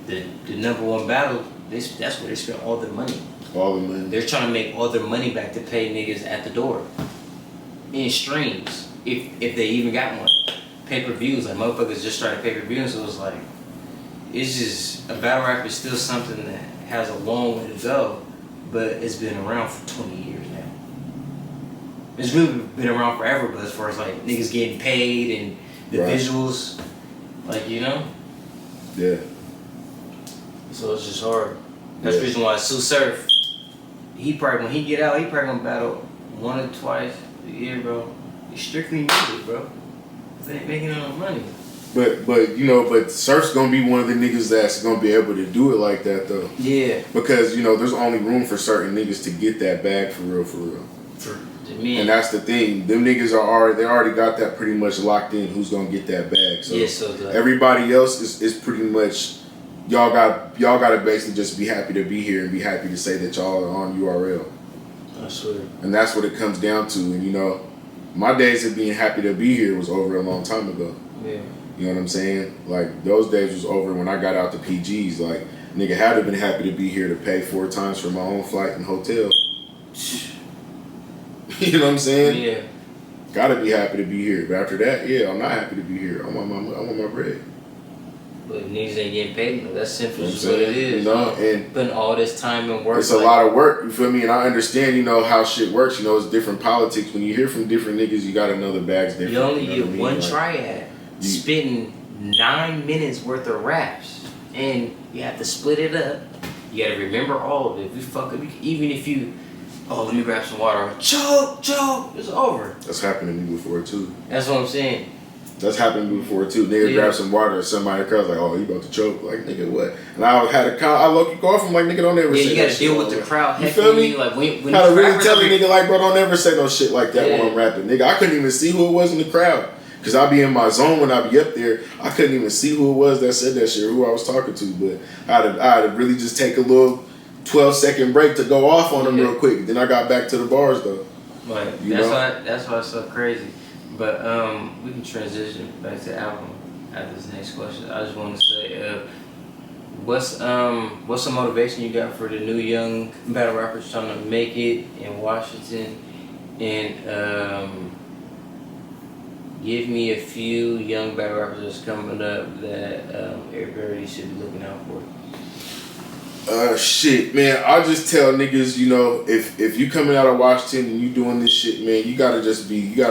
The number one battle, that's where they spend all their money. All the money. They're trying to make all their money back to pay niggas at the door. In streams, if they even got one. Pay-per-views, like motherfuckers just started pay-per-views, so it's like, it's just, a battle rap is still something that has a long way to go, but it's been around for 20 years now. It's really been around forever, but as far as like niggas getting paid and the Right. visuals, like, you know? Yeah. So it's just hard. That's the Yeah. reason why Sue Surf, when he get out, he probably gonna battle 1 or 2 a year, bro. He's strictly music, bro. They ain't making no money. But you know, but Surf's gonna be one of the niggas that's gonna be able to do it like that though. Yeah. Because, you know, there's only room for certain niggas to get that bag for real. For the men. And that's the thing. Them niggas they already got that pretty much locked in who's gonna get that bag. So, yeah, so everybody else is pretty much y'all gotta basically just be happy to be here and be happy to say that y'all are on URL. I swear. And that's what it comes down to. And you know, my days of being happy to be here was over a long time ago. Yeah. You know what I'm saying? Like, those days was over when I got out to PGs. Like, nigga had to have been happy to be here to pay 4 times for my own flight and hotel. You know what I'm saying? Yeah. Gotta be happy to be here. But after that, yeah, I'm not happy to be here. I want my bread. But niggas ain't getting paid. No, that's simple. You know That's what I'm what it saying? is. You know, and putting all this time and work. it's a lot of work, you feel me? And I understand, you know, how shit works. You know, it's different politics. When you hear from different niggas, you gotta know the bag's different. You only know get what I mean? one Like, triad spitting 9 minutes worth of raps, and you have to split it up. You gotta remember all of it. If you fuck up, even if you, oh, let me grab some water. Choke, it's over. That's happened to me before too. That's what I'm saying. That's happened to me before too. Nigga grab some water, somebody comes like, oh, you about to choke? Like, nigga, what? And I low-key go off him like, nigga, don't ever say that. Yeah, you gotta deal with the crowd. You feel me? Like when how to really tell a nigga like, bro, don't ever say no shit like that when I'm rapping. Nigga, I couldn't even see who it was in the crowd. Cause I be in my zone when I be up there. I couldn't even see who it was that said that shit or who I was talking to. But I had to really just take a little 12-second break to go off on them real quick. Then I got back to the bars though. Like that's why it's so crazy. But we can transition back to the album after this next question. I just want to say, what's some motivation you got for the new young battle rappers trying to make it in Washington, and give me a few young battle rappers that's coming up that everybody should be looking out for. Shit, man. I'll just tell niggas, you know, if you coming out of Washington and you doing this shit, man, you gotta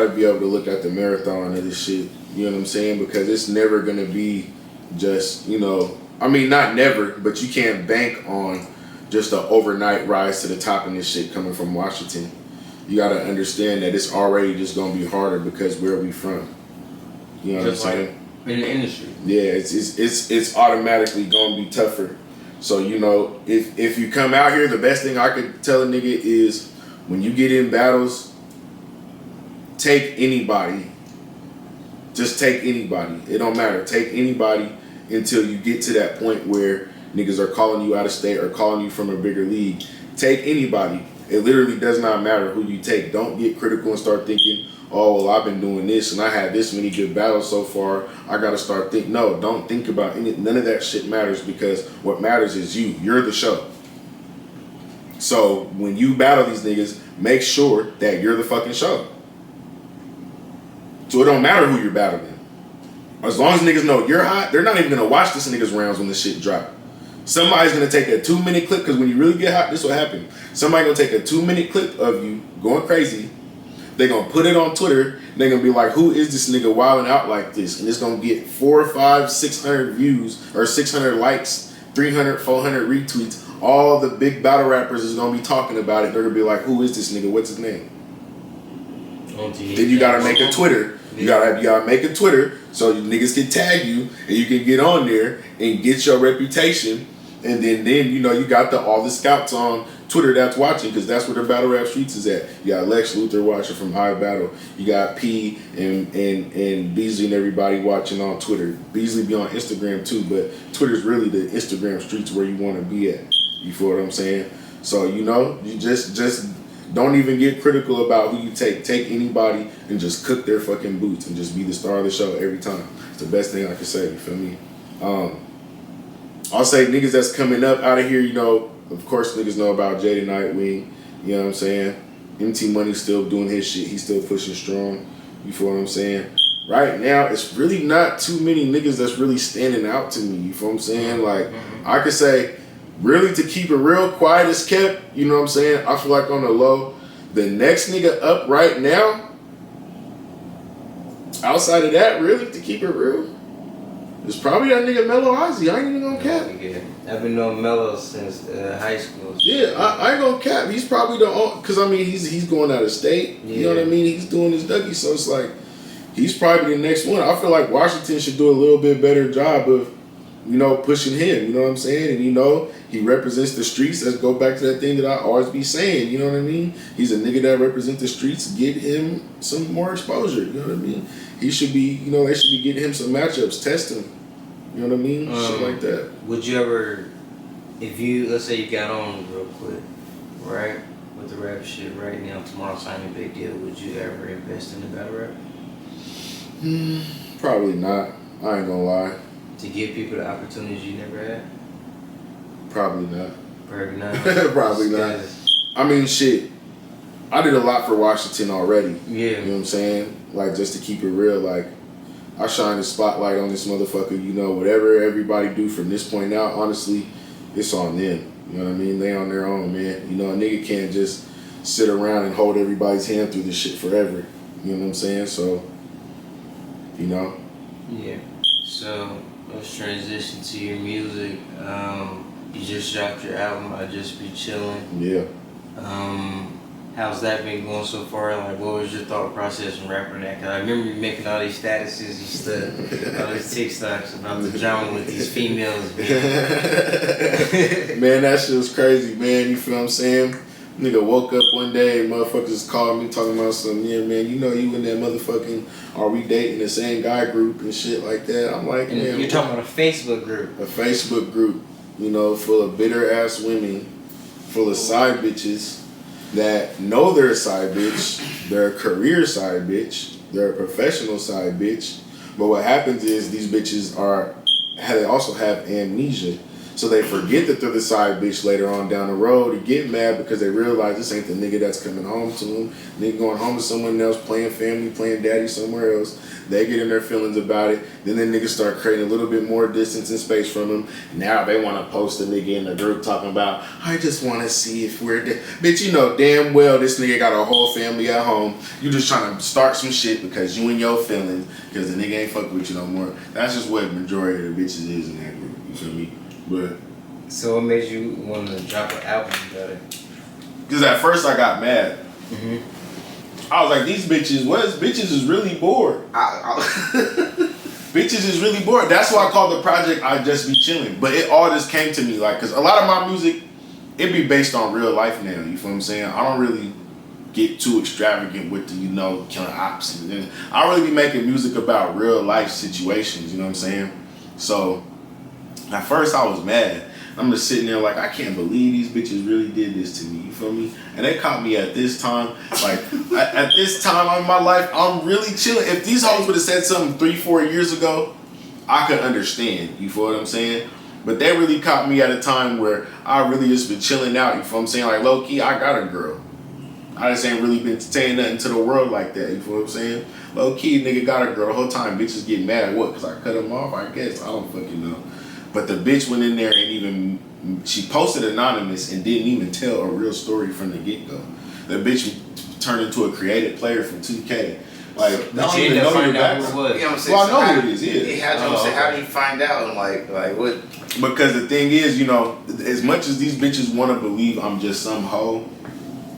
be able to look at the marathon of this shit. You know what I'm saying? Because it's never gonna be just, you know, I mean, not never, but you can't bank on just an overnight rise to the top in this shit coming from Washington. You gotta understand that it's already just gonna be harder because where we from. You know just what I'm saying? In the industry. Yeah, it's automatically gonna be tougher. So, you know, if you come out here, the best thing I could tell a nigga is when you get in battles, take anybody. Just take anybody. It don't matter. Take anybody until you get to that point where niggas are calling you out of state or calling you from a bigger league. Take anybody. It literally does not matter who you take. Don't get critical and start thinking, oh, well, I've been doing this and I had this many good battles so far. I got to start thinking. No, don't think about any. None of that shit matters because what matters is you. You're the show. So when you battle these niggas, make sure that you're the fucking show. So it don't matter who you're battling. As long as niggas know you're hot, they're not even going to watch this niggas rounds when this shit drop. Somebody's going to take a 2-minute clip because when you really get hot, this will happen. Somebody's going to take a 2-minute clip of you going crazy. They're going to put it on Twitter. And they're going to be like, who is this nigga wilding out like this? And it's going to get 400, 500, 600 views or 600 likes, 300, 400 retweets. All the big battle rappers is going to be talking about it. They're going to be like, who is this nigga? What's his name? Then you got to make a Twitter. You gotta make a Twitter so you niggas can tag you and you can get on there and get your reputation. And then you know you got all the scouts on Twitter that's watching because that's where the battle rap streets is at. You got Lex Luthor watching from High Battle. You got P and Beasley and everybody watching on Twitter. Beasley be on Instagram too, but Twitter's really the Instagram streets where you want to be at. You feel what I'm saying? So you know you just don't even get critical about who you take. Take anybody and just cook their fucking boots and just be the star of the show every time. It's the best thing I can say, you feel me? I'll say niggas that's coming up out of here, you know, of course niggas know about Jada Nightwing, you know what I'm saying? MT Money's still doing his shit. He's still pushing strong. You feel what I'm saying? Right now, it's really not too many niggas that's really standing out to me. You feel what I'm saying? Like, I could say, really, to keep it real, quiet as kept, you know what I'm saying? I feel like on the low, the next nigga up right now, outside of that, really, to keep it real, is probably that nigga Mello Ozzy. I ain't even gonna cap. Yeah. I've been knowing Mello since high school. Yeah, I ain't gonna cap. He's probably the only, because I mean, he's going out of state. Yeah. You know what I mean? He's doing his Dougie, so it's like, he's probably the next one. I feel like Washington should do a little bit better job of, you know, pushing him, you know what I'm saying? And you know, he represents the streets. Let's go back to that thing that I always be saying, you know what I mean? He's a nigga that represents the streets. Get him some more exposure, you know what I mean? He should be, you know, they should be getting him some matchups, test him. You know what I mean? Shit like that. Would you ever, if you, let's say you got on real quick, right, with the rap shit right now, tomorrow signing a big deal, would you ever invest in the battle rap? Probably not. I ain't gonna lie. To give people the opportunities you never had? Probably not. Probably not. Probably not. I mean, shit. I did a lot for Washington already. Yeah. You know what I'm saying? Like, just to keep it real, like, I shine the spotlight on this motherfucker. You know, whatever everybody do from this point out, honestly, it's on them. You know what I mean? They on their own, man. You know, a nigga can't just sit around and hold everybody's hand through this shit forever. You know what I'm saying? So, you know. Yeah. So let's transition to your music. You just dropped your album, I Just Be Chillin'. Yeah. How's that been going so far? Like, what was your thought process when rapping that? Cause I remember you making all these statuses, you stuff, all these TikToks about the drama with these females. Man, that shit was crazy, man. You feel what I'm saying? Nigga woke up one day, motherfuckers called me talking about something. Yeah, man, you know you in that motherfucking, are we dating the same guy group and shit like that. I'm like, man. You're talking about a Facebook group. A Facebook group, you know, full of bitter ass women, full of side bitches that know they're a side bitch, they're a career side bitch, they're a professional side bitch. But what happens is these bitches they also have amnesia. So they forget that they're the side bitch later on down the road. They get mad because they realize this ain't the nigga that's coming home to them. Nigga going home to someone else, playing family, playing daddy somewhere else. They get in their feelings about it. Then the niggas start creating a little bit more distance and space from them. Now they want to post a nigga in the group talking about, I just want to see if we're bitch, you know damn well this nigga got a whole family at home. You just trying to start some shit because you in your feelings because the nigga ain't fuck with you no more. That's just what the majority of the bitches is in that group. You feel me? But so what made you want to drop an album together? Because at first I got mad. Mm-hmm. I was like, these bitches, bitches is really bored. Bitches is really bored. That's why I called the project I Just Be Chillin'. But it all just came to me like, because a lot of my music, it be based on real life now. You feel what I'm saying? I don't really get too extravagant with the, you know, killing ops. And I don't really be making music about real life situations. You know what I'm saying? So at first I was mad. I'm just sitting there like, I can't believe these bitches really did this to me. You feel me? And they caught me at this time. Like, at this time in my life, I'm really chilling. If these hoes would have said something 3-4 years ago, I could understand. You feel what I'm saying? But they really caught me at a time where I really just been chilling out. You feel what I'm saying? Like, low key, I got a girl. I just ain't really been saying nothing to the world like that. You feel what I'm saying? Low key, nigga got a girl. The whole time bitches get mad. What? Because I cut them off? I guess. I don't fucking know. But the bitch went in there and she posted anonymous and didn't even tell a real story from the get-go. The bitch turned into a creative player from 2K. Like, I don't even know your background. You know what I'm saying? Well, I know who it is, yeah. How do you find out? And like what? Because the thing is, you know, as much as these bitches want to believe I'm just some hoe,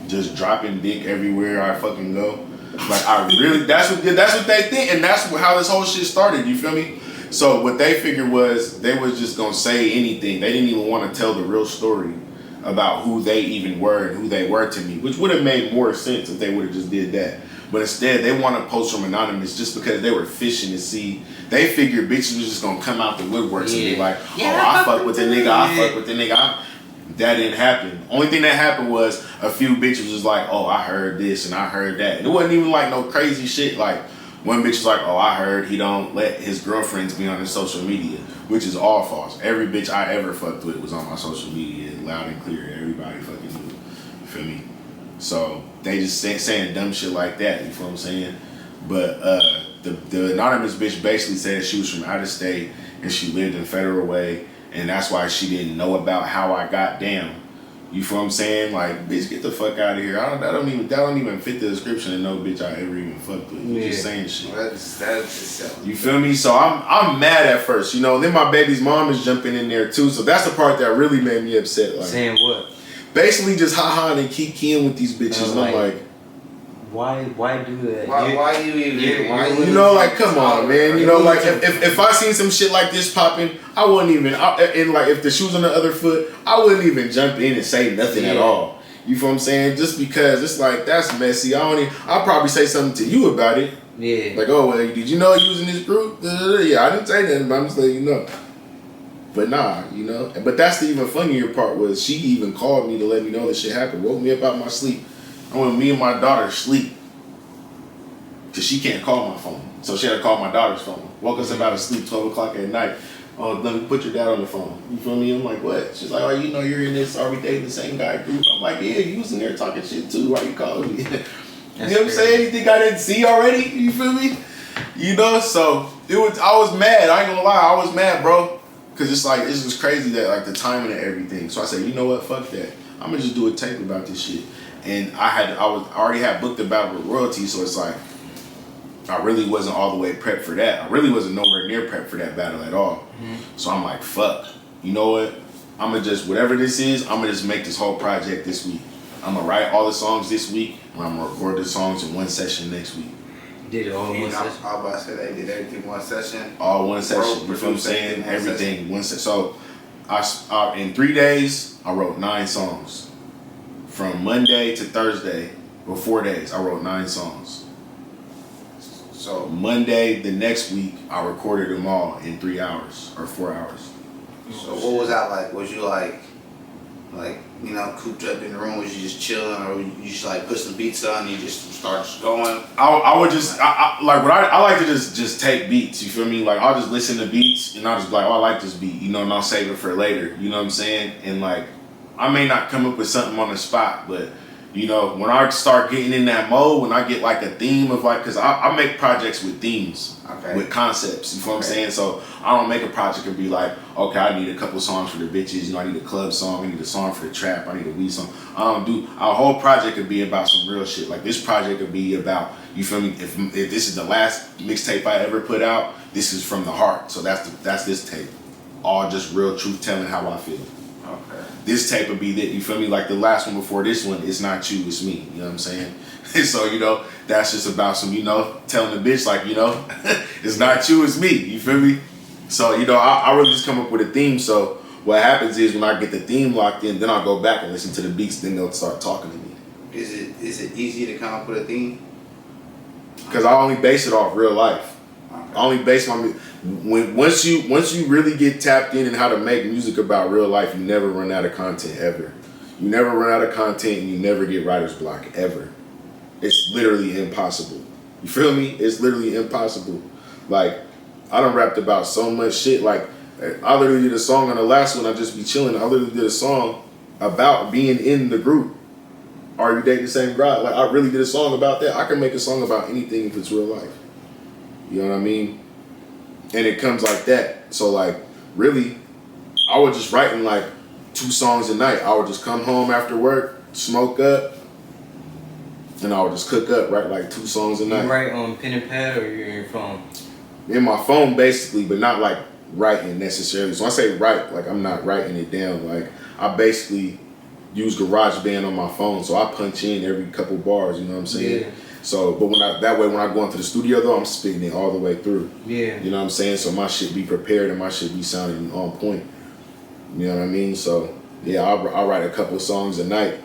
just dropping dick everywhere I fucking go, like, I really, that's what they think, and that's how this whole shit started, you feel me? So what they figured was they was just gonna say anything. They didn't even want to tell the real story about who they even were and who they were to me, which would have made more sense if they would have just did that. But instead, they want to post from anonymous just because they were fishing to see. They figured bitches was just gonna come out the woodworks and be like, oh, I fuck with the nigga, I fuck with the nigga. That didn't happen. Only thing that happened was a few bitches was like, oh, I heard this and I heard that. And it wasn't even like no crazy shit. Like, one bitch was like, oh, I heard he don't let his girlfriends be on his social media, which is all false. Every bitch I ever fucked with was on my social media, loud and clear. Everybody fucking knew. You feel me? So they just saying dumb shit like that. You feel what I'm saying? But the anonymous bitch basically said she was from out of state and she lived in Federal Way, and that's why she didn't know about how I got down. You feel what I'm saying? Like, bitch, get the fuck out of here. That don't even fit the description of no bitch I ever even fucked with. You just saying shit. That's you feel me? So I'm mad at first, you know. Then my baby's mom is jumping in there too. So that's the part that really made me upset. Like, saying what? Basically just ha-ha and kikiing with these bitches. And I'm like, why do that? Why you even? You know, like, come on, man. You know, like, if I seen some shit like this popping, I wouldn't even, and like, if the shoe's on the other foot, I wouldn't even jump in and say nothing at all. You feel what I'm saying? Just because it's like, that's messy. I'll probably say something to you about it. Yeah. Like, oh, well, did you know you was in this group? Yeah, I didn't say nothing, but I'm just letting you know. But nah, you know. But that's the even funnier part was she even called me to let me know that shit happened. Woke me up out my sleep. I want me and my daughter sleep. Because she can't call my phone. So she had to call my daughter's phone. Woke us up out of sleep 12 o'clock at night. Oh, let me put your dad on the phone. You feel me? I'm like, what? She's like, oh, you know you're in this, are we dating the same guy group? I'm like, yeah, you was in there talking shit too. Why you calling me? You know what I'm saying? You think I didn't see already? You feel me? You know, so I was mad. I ain't gonna lie, I was mad, bro. Cause it's like, it's just crazy that like the timing and everything. So I said, you know what? Fuck that. I'm gonna just do a tape about this shit. And I already had booked a battle with royalty, so it's like, I really wasn't all the way prepped for that. I really wasn't nowhere near prepped for that battle at all. So I'm like, fuck. You know what? I'm gonna just, whatever this is, I'm gonna just make this whole project this week. I'm gonna write all the songs this week, and I'm gonna record the songs in one session next week. Did it all in one I session? was about to say they did everything one session. All one session. Wrote, You feel what I'm saying? one Everything session. one session. So I in 3 days, I wrote 9 songs. From Monday to Thursday, or 4 days, I wrote 9 songs. So Monday, the next week, I recorded them all in 3 hours or 4 hours. So what was that like? Was you like, you know, cooped up in the room? Was you just chilling, or you just like put some beats on and you just start going? I would just like what I like to just take beats. You feel me? Like I'll just listen to beats and I'll just be like, oh, I like this beat, you know, and I'll save it for later. You know what I'm saying? And like I may not come up with something on the spot, but you know, when I start getting in that mode, when I get like a theme of like, cause I make projects with themes, with concepts, you feel what I'm saying? So I don't make a project and be like, okay, I need a couple songs for the bitches, you know, I need a club song, I need a song for the trap, I need a weed song. I don't do, our whole project could be about some real shit. Like this project could be about, you feel me, if this is the last mixtape I ever put out, this is from the heart. So that's this tape. All just real truth telling how I feel. Okay. This tape would be that, you feel me, like the last one before this one, it's not you, it's me, you know what I'm saying? So, you know, that's just about some, you know, telling the bitch like, you know, it's not you, it's me, you feel me? So, you know, I really just come up with a theme. So what happens is when I get the theme locked in, then I'll go back and listen to the beats, then they'll start talking to me. Is it easy to come up with a theme? Because I only base it off real life. Okay. I only base my once you really get tapped in how to make music about real life, you never run out of content ever. You never run out of content and you never get writer's block ever. It's literally impossible. You feel me? It's literally impossible. Like I done rapped about so much shit. Like I literally did a song on the last one. I just be chilling. I literally did a song about being in the group. Are you dating the same guy? Like I really did a song about that. I can make a song about anything if it's real life. You know what I mean? And it comes like that. So like, really, I was just writing like 2 songs a night. I would just come home after work, smoke up, and I would just cook up, write like 2 songs a night. You write on pen and pad or you're in your phone? In my phone basically, but not like writing necessarily. So I say write, like I'm not writing it down. Like I basically use GarageBand on my phone. So I punch in every couple bars, you know what I'm saying? Yeah. So, but when I go into the studio though, I'm spitting it all the way through. Yeah. You know what I'm saying? So my shit be prepared and my shit be sounding on point. You know what I mean? So yeah, I'll write a couple of songs a night,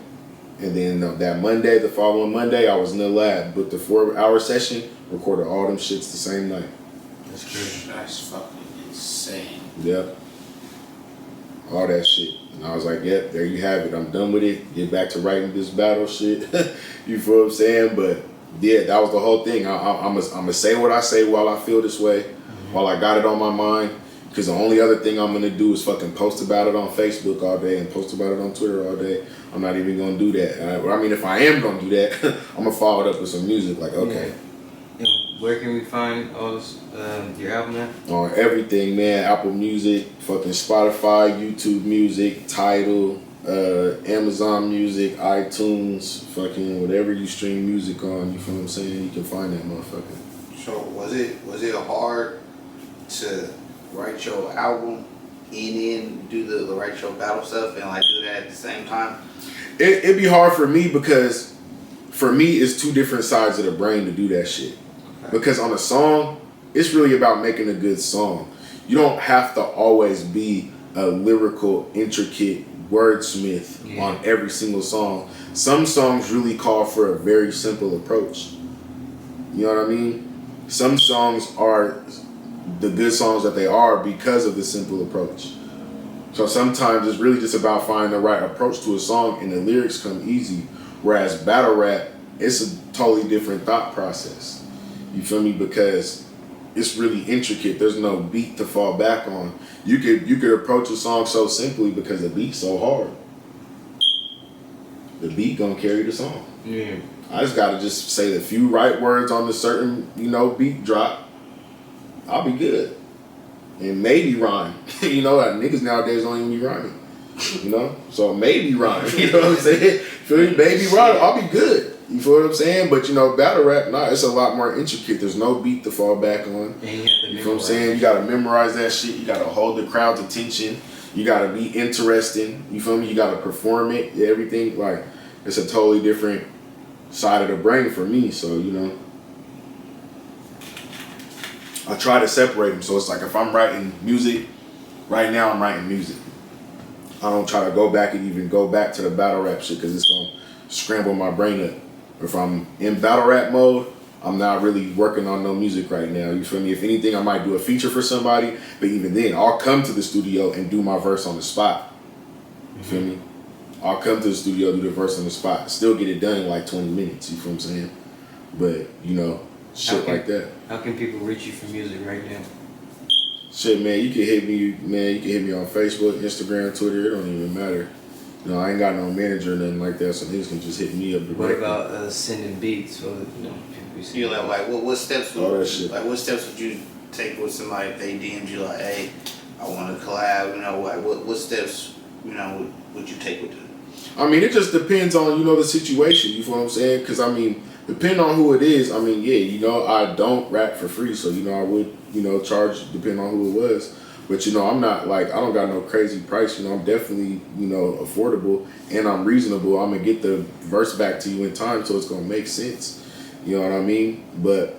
and then that Monday, the following Monday, I was in the lab, booked a 4-hour session, recorded all them shits the same night. That's crazy. That's fucking insane. Yep. All that shit. And I was like, yep, there you have it. I'm done with it. Get back to writing this battle shit. You feel what I'm saying? But yeah, that was the whole thing. I'm gonna say what I say while I feel this way, while I got it on my mind. Because the only other thing I'm gonna do is fucking post about it on Facebook all day and post about it on Twitter all day. I'm not even gonna do that. I mean, if I am gonna do that, I'm gonna follow it up with some music. Like, okay. Yeah. And where can we find all this, your album at? On everything, man. Apple Music, fucking Spotify, YouTube Music, Tidal, Amazon Music, iTunes, fucking whatever you stream music on, you feel what I'm saying? You can find that motherfucker. So was it hard to write your album and then do the write your battle stuff and like do that at the same time? It'd be hard for me because for me it's 2 different sides of the brain to do that shit. Okay. Because on a song, it's really about making a good song. You don't have to always be a lyrical, intricate wordsmith on every single song. Some songs really call for a very simple approach. You know what I mean? Some songs are the good songs that they are because of the simple approach. So sometimes it's really just about finding the right approach to a song and the lyrics come easy. Whereas battle rap, it's a totally different thought process. You feel me? Because it's really intricate. There's no beat to fall back on. You could approach a song so simply because the beat's so hard. The beat gonna carry the song. Yeah. I just gotta just say the few right words on the certain, beat drop. I'll be good. And maybe rhyme. Niggas nowadays don't even be rhyming. So maybe rhyme. You know what I'm saying? Feel me? Maybe rhyme. I'll be good. You You feel what I'm saying? But you know, battle rap, nah, it's a lot more intricate. There's no beat to fall back on. And you have to You feel what I'm saying? You gotta memorize that shit. You gotta hold the crowd's attention. You gotta be interesting. You feel me? You gotta perform it. Everything, like, it's a totally different side of the brain for me. So, you know, I try to separate them. So it's like if I'm writing music, right now I'm writing music. I don't try to go back and even go back to the battle rap shit because it's gonna scramble my brain up. If I'm in battle rap mode, I'm not really working on no music right now. You feel me? If anything, I might do a feature for somebody, but even then, I'll come to the studio and do my verse on the spot. You feel me? I'll come to the studio, do the verse on the spot, still get it done in like 20 minutes. You feel what I'm saying? But, you know, shit like that. How can people reach you for music right now? Shit, man, you can hit me, man. You can hit me on Facebook, Instagram, Twitter. It don't even matter. You know, I ain't got no manager or nothing like that, so niggas can just hit me up. What about sending beats? Or, you know, people You like what steps? All that shit. Like what steps would you take with somebody if they DM'd you like, hey, I want to collab? You know, like what steps, you know, would you take with them? I mean, it just depends on, you know, the situation. You feel what I'm saying? Because I mean, depending on who it is. I mean, yeah, you know, I don't rap for free, so you know, I would, you know, charge depending on who it was. But, you know, I'm not like, I don't got no crazy price. You know, I'm definitely, you know, affordable and I'm reasonable. I'm going to get the verse back to you in time so it's going to make sense. You know what I mean? But,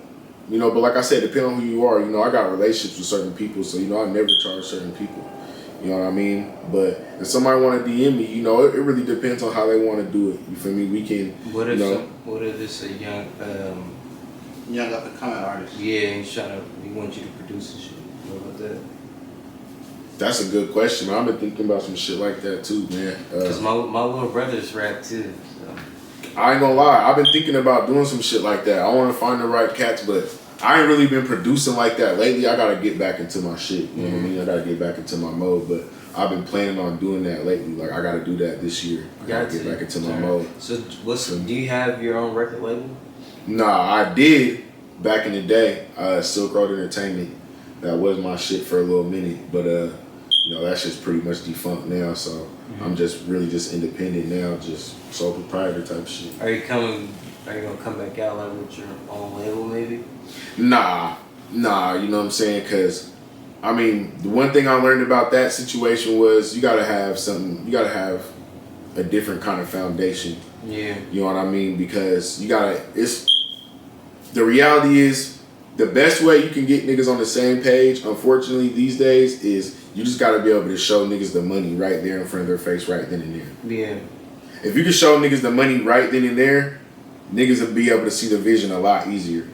you know, but like I said, depending on who you are, you know, I got relationships with certain people. So, you know, I never charge certain people. You know what I mean? But if somebody want to DM me, you know, it really depends on how they want to do it. You feel me? We can, what if you know. What if it's a young up and coming artist? Yeah, and he wants you to produce and shit. What about that? That's a good question, man. I've been thinking about some shit like that too, man. Because my little brother's rap too. So. I ain't gonna lie, I've been thinking about doing some shit like that. I want to find the right cats, but I ain't really been producing like that lately. I gotta get back into my shit. You know what I mean? I gotta get back into my mode, but I've been planning on doing that lately. Like I gotta do that this year. I gotta get back into my mode. So do you have your own record label? Nah, I did back in the day. Silk Road Entertainment. That was my shit for a little minute, but you know, that shit's pretty much defunct now, so I'm just really just independent now, just sole proprietor type shit. Are you gonna come back out like with your own label maybe? Nah, you know what I'm saying? Cause I mean, the one thing I learned about that situation was you gotta have a different kind of foundation. Yeah. You know what I mean? Because the reality is the best way you can get niggas on the same page, unfortunately, these days, is you just gotta be able to show niggas the money right there in front of their face right then and there. Yeah. If you can show niggas the money right then and there, niggas will be able to see the vision a lot easier.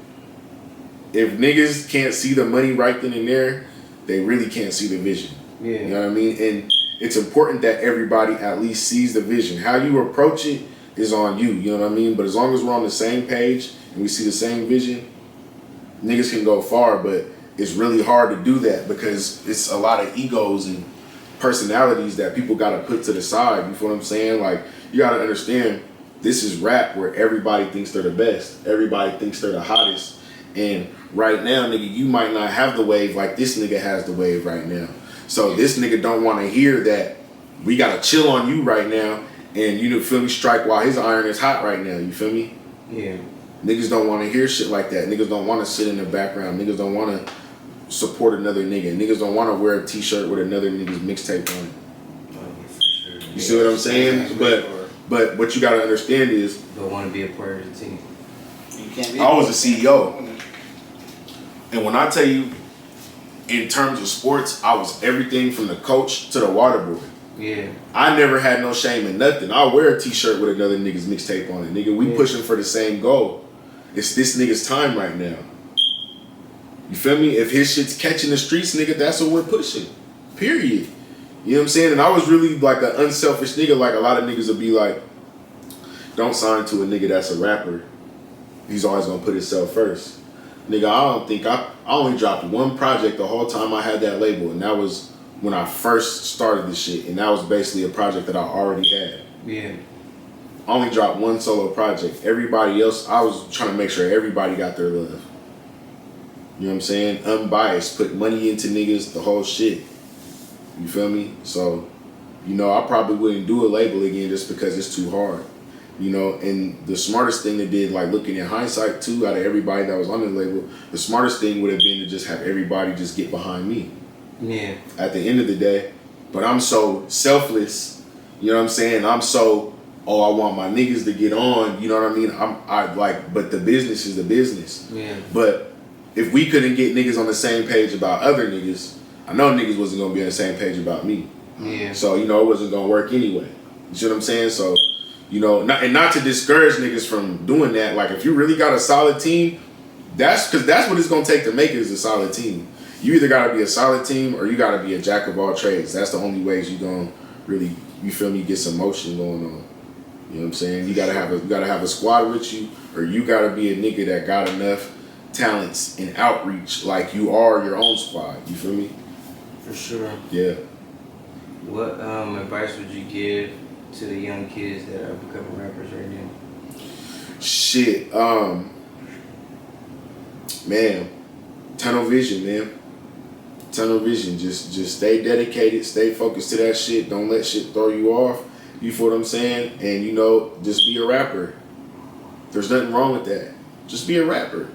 If niggas can't see the money right then and there, they really can't see the vision. Yeah. You know what I mean? And it's important that everybody at least sees the vision. How you approach it is on you, you know what I mean? But as long as we're on the same page and we see the same vision, niggas can go far, but it's really hard to do that because it's a lot of egos and personalities that people gotta put to the side. You feel what I'm saying? Like, you gotta understand, this is rap where everybody thinks they're the best. Everybody thinks they're the hottest. And right now, nigga, you might not have the wave like this nigga has the wave right now. So this nigga don't want to hear that we gotta chill on you right now and you feel me, strike while his iron is hot right now. You feel me? Yeah. Niggas don't want to hear shit like that. Niggas don't want to sit in the background. Niggas don't want to support another nigga. Niggas don't want to wear a t-shirt with another nigga's mixtape on it. Oh, for sure. You see what I'm saying? But what you gotta understand is, Don't want to be a part of the team. You can't be. I was a CEO. And when I tell you, in terms of sports, I was everything from the coach to the water boy. Yeah. I never had no shame in nothing. I'll wear a t-shirt with another nigga's mixtape on it. Nigga, we pushing for the same goal. It's this nigga's time right now. You feel me? If his shit's catching the streets, nigga, that's what we're pushing. Period. You know what I'm saying? And I was really like an unselfish nigga. Like a lot of niggas will be like, don't sign to a nigga that's a rapper. He's always gonna put himself first. Nigga, I only dropped one project the whole time I had that label, and that was when I first started this shit, and that was basically a project that I already had. Yeah. I only dropped one solo project. Everybody else, I was trying to make sure everybody got their love. You know what I'm saying? Unbiased, put money into niggas, the whole shit. You feel me? So, you know, I probably wouldn't do a label again just because it's too hard. You know, and the smartest thing they did, like looking in hindsight too, out of everybody that was on the label, the smartest thing would have been to just have everybody just get behind me. Yeah. At the end of the day. But I'm so selfless, you know what I'm saying? I'm so, I want my niggas to get on, you know what I mean? But the business is the business. Yeah. But if we couldn't get niggas on the same page about other niggas, I know niggas wasn't gonna be on the same page about me. Yeah. So, you know, it wasn't gonna work anyway. You see what I'm saying? So, you know, not to discourage niggas from doing that. Like, if you really got a solid team, that's what it's gonna take to make it is a solid team. You either gotta be a solid team or you gotta be a jack of all trades. That's the only ways you gonna really, you feel me, get some motion going on. You know what I'm saying? You gotta have a squad with you, or you gotta be a nigga that got enough talents and outreach like you are your own squad. You feel me? For sure. Yeah. What advice would you give to the young kids that are becoming rappers right now? Shit, man, tunnel vision, man. Tunnel vision. Just stay dedicated, stay focused to that shit. Don't let shit throw you off. You feel what I'm saying? And you know, just be a rapper. There's nothing wrong with that. Just be a rapper.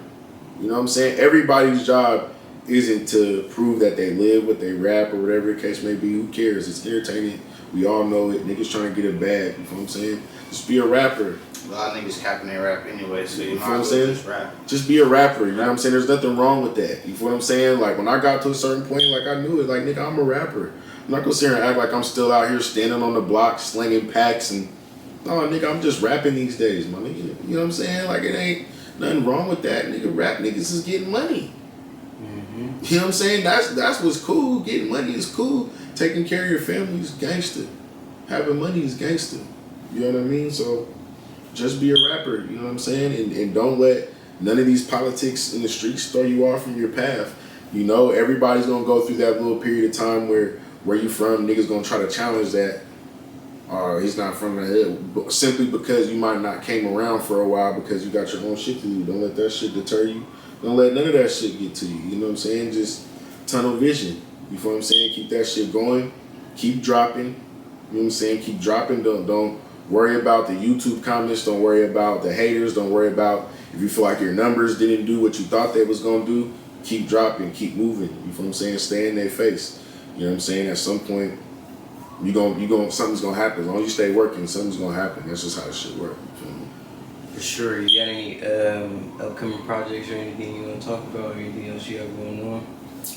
You know what I'm saying? Everybody's job isn't to prove that they live what they rap or whatever the case may be. Who cares? It's entertaining. We all know it. Niggas trying to get a bag. You feel what I'm saying? Just be a rapper. A lot of niggas capping their rap anyway, so you You feel might what I'm as well saying? just rap. Just be a rapper, you know what I'm saying? There's nothing wrong with that. You feel what I'm saying? Like, when I got to a certain point, like, I knew it. Like, nigga, I'm a rapper. I'm not gonna sit here and act like I'm still out here standing on the block, slinging packs and, no, nigga, I'm just rapping these days, my nigga. You know what I'm saying? Like, it ain't nothing wrong with that. Nigga, rap niggas is getting money. Mm-hmm. You know what I'm saying? That's what's cool. Getting money is cool. Taking care of your family is gangster. Having money is gangster. You know what I mean? So, just be a rapper, you know what I'm saying? And don't let none of these politics in the streets throw you off from your path. You know, everybody's gonna go through that little period of time where you from, niggas gonna try to challenge that. He's not from the hood. Simply because you might not came around for a while because you got your own shit to do. Don't let that shit deter you. Don't let none of that shit get to you. You know what I'm saying? Just tunnel vision. You feel what I'm saying? Keep that shit going. Keep dropping. You know what I'm saying? Keep dropping. Don't worry about the YouTube comments. Don't worry about the haters. Don't worry about if you feel like your numbers didn't do what you thought they was gonna do. Keep dropping. Keep moving. You feel what I'm saying? Stay in their face. You know what I'm saying? At some point, something's gonna happen. As long as you stay working, something's gonna happen. That's just how this shit works. You feel me? For sure. You got any upcoming projects or anything you want to talk about or anything else you have going on?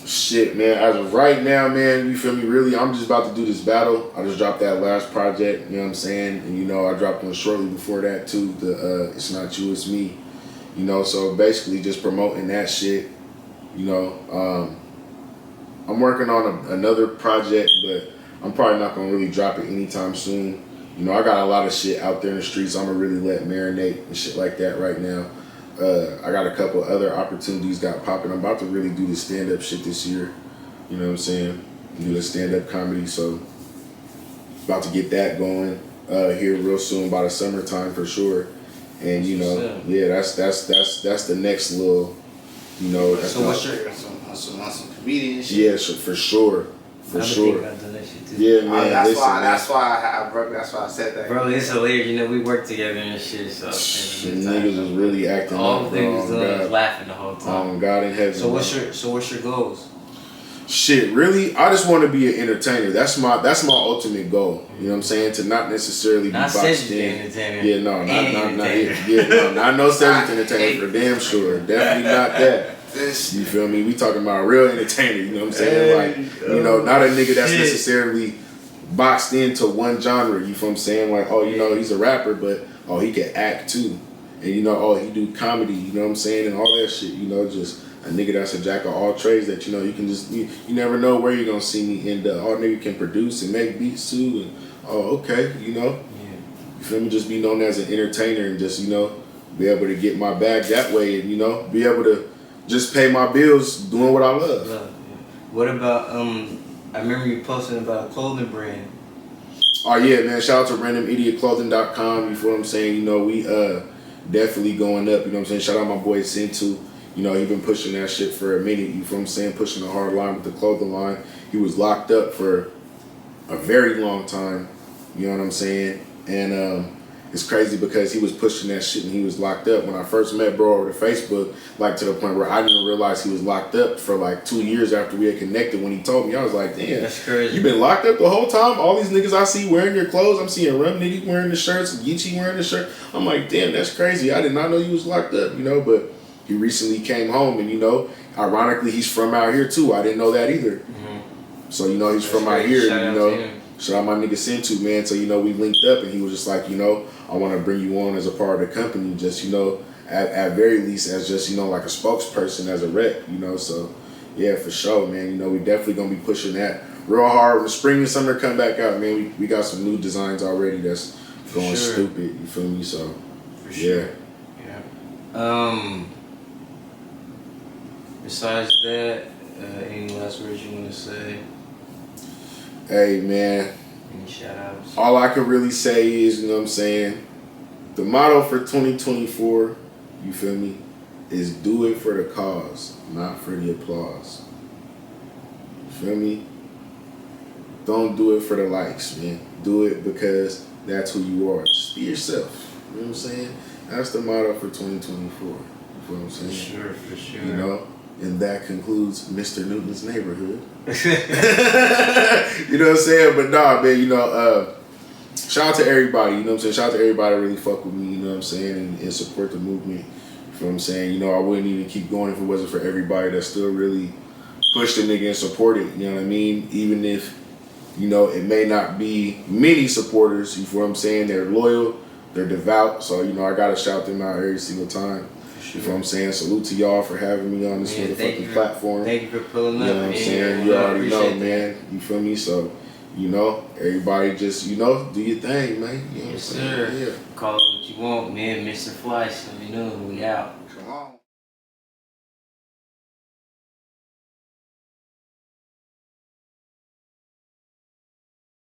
Shit, man. As of right now, man, you feel me? Really, I'm just about to do this battle. I just dropped that last project, you know what I'm saying? And, you know, I dropped one shortly before that, too. The It's Not You, It's Me. You know, so basically just promoting that shit. You know, I'm working on another project, but I'm probably not going to really drop it anytime soon. You know, I got a lot of shit out there in the streets I'm going to really let marinate and shit like that right now. I got a couple other opportunities got popping. I'm about to really do the stand-up shit this year. You know what I'm saying? Do the stand-up comedy, so about to get that going here real soon, by the summertime for sure. And you know, yeah, that's the next little, you know. That's So what's your some comedian shit? Yeah, for sure. For sure. About doing that shit too. Yeah, man. That's why I said that. Bro, it's hilarious. You know, we work together and shit. So Niggas was really acting all up, they was bro. doing was laughing the whole time. God in heaven. So what's your goals? Shit, really, I just want to be an entertainer. That's my ultimate goal. You know what I'm saying? To not necessarily be boxed in. Yeah, not no celebrity entertainer for damn sure. Definitely not that. You feel me? We talking about a real entertainer. You know what I'm saying? Like, you know, not a nigga that's necessarily boxed into one genre. You feel what I'm saying? Like, oh, you know, he's a rapper, but oh, he can act too, and you know, oh, he do comedy. You know what I'm saying? And all that shit. You know, just a nigga that's a jack of all trades that, you know, you can just, you never know where you're gonna see me end up. Oh, nigga can produce and make beats too, and oh, okay, you know. You feel me? Just be known as an entertainer and just, you know, be able to get my bag that way and, you know, be able to just pay my bills doing what I love. What about, I remember you posting about a clothing brand. Oh yeah, man, shout out to randomidiotclothing.com, you feel what I'm saying? You know, we definitely going up, you know what I'm saying? Shout out my boy Sintu. You know, he been pushing that shit for a minute, you feel what I'm saying? Pushing the hard line with the clothing line. He was locked up for a very long time, you know what I'm saying? And it's crazy because he was pushing that shit and he was locked up. When I first met bro over to Facebook, like to the point where I didn't even realize he was locked up for like 2 years after we had connected. When he told me, I was like, damn, that's crazy. You been locked up the whole time? All these niggas I see wearing your clothes, I'm seeing Rum Nitty wearing the shirts, Geechee wearing the shirt. I'm like, damn, that's crazy. I did not know you was locked up, you know, but he recently came home and, you know, ironically, he's from out here too. I didn't know that either. Mm-hmm. So, you know, he's from out here, Shout you know. Shout out my nigga Sentu, man. So, you know, we linked up and he was just like, you know, I want to bring you on as a part of the company, just, you know, at very least as just, you know, like a spokesperson, as a rep, you know. So, yeah, for sure, man. You know, we definitely going to be pushing that real hard. When spring and summer come back out, man, we got some new designs already that's going stupid, you feel me? So, for sure. Yeah. Besides that, any last words you want to say? Hey, man. Any shout outs? All I can really say is, you know what I'm saying, the motto for 2024, you feel me, is do it for the cause, not for the applause. You feel me? Don't do it for the likes, man. Do it because that's who you are. Just be yourself. You know what I'm saying? That's the motto for 2024. You feel what I'm saying? For sure. You know? And that concludes Mr. Newton's neighborhood. You know what I'm saying? But nah, man, you know, shout out to everybody, you know what I'm saying? Shout out to everybody that really fuck with me, you know what I'm saying, and support the movement. You know what I'm saying? You know, I wouldn't even keep going if it wasn't for everybody that still really pushed the nigga and supported, you know what I mean? Even if, you know, it may not be many supporters, you know what I'm saying? They're loyal, they're devout, so, you know, I gotta shout them out every single time. You know what I'm saying? Salute to y'all for having me on this motherfucking platform. Thank you for pulling up. You know what I'm saying? You already know, man. You feel me? So, you know, everybody just, you know, do your thing, man. You know what I'm saying? Yes, sir. Yeah. Call it what you want, man. Mr. Fleiss, let me know. We out. Come on.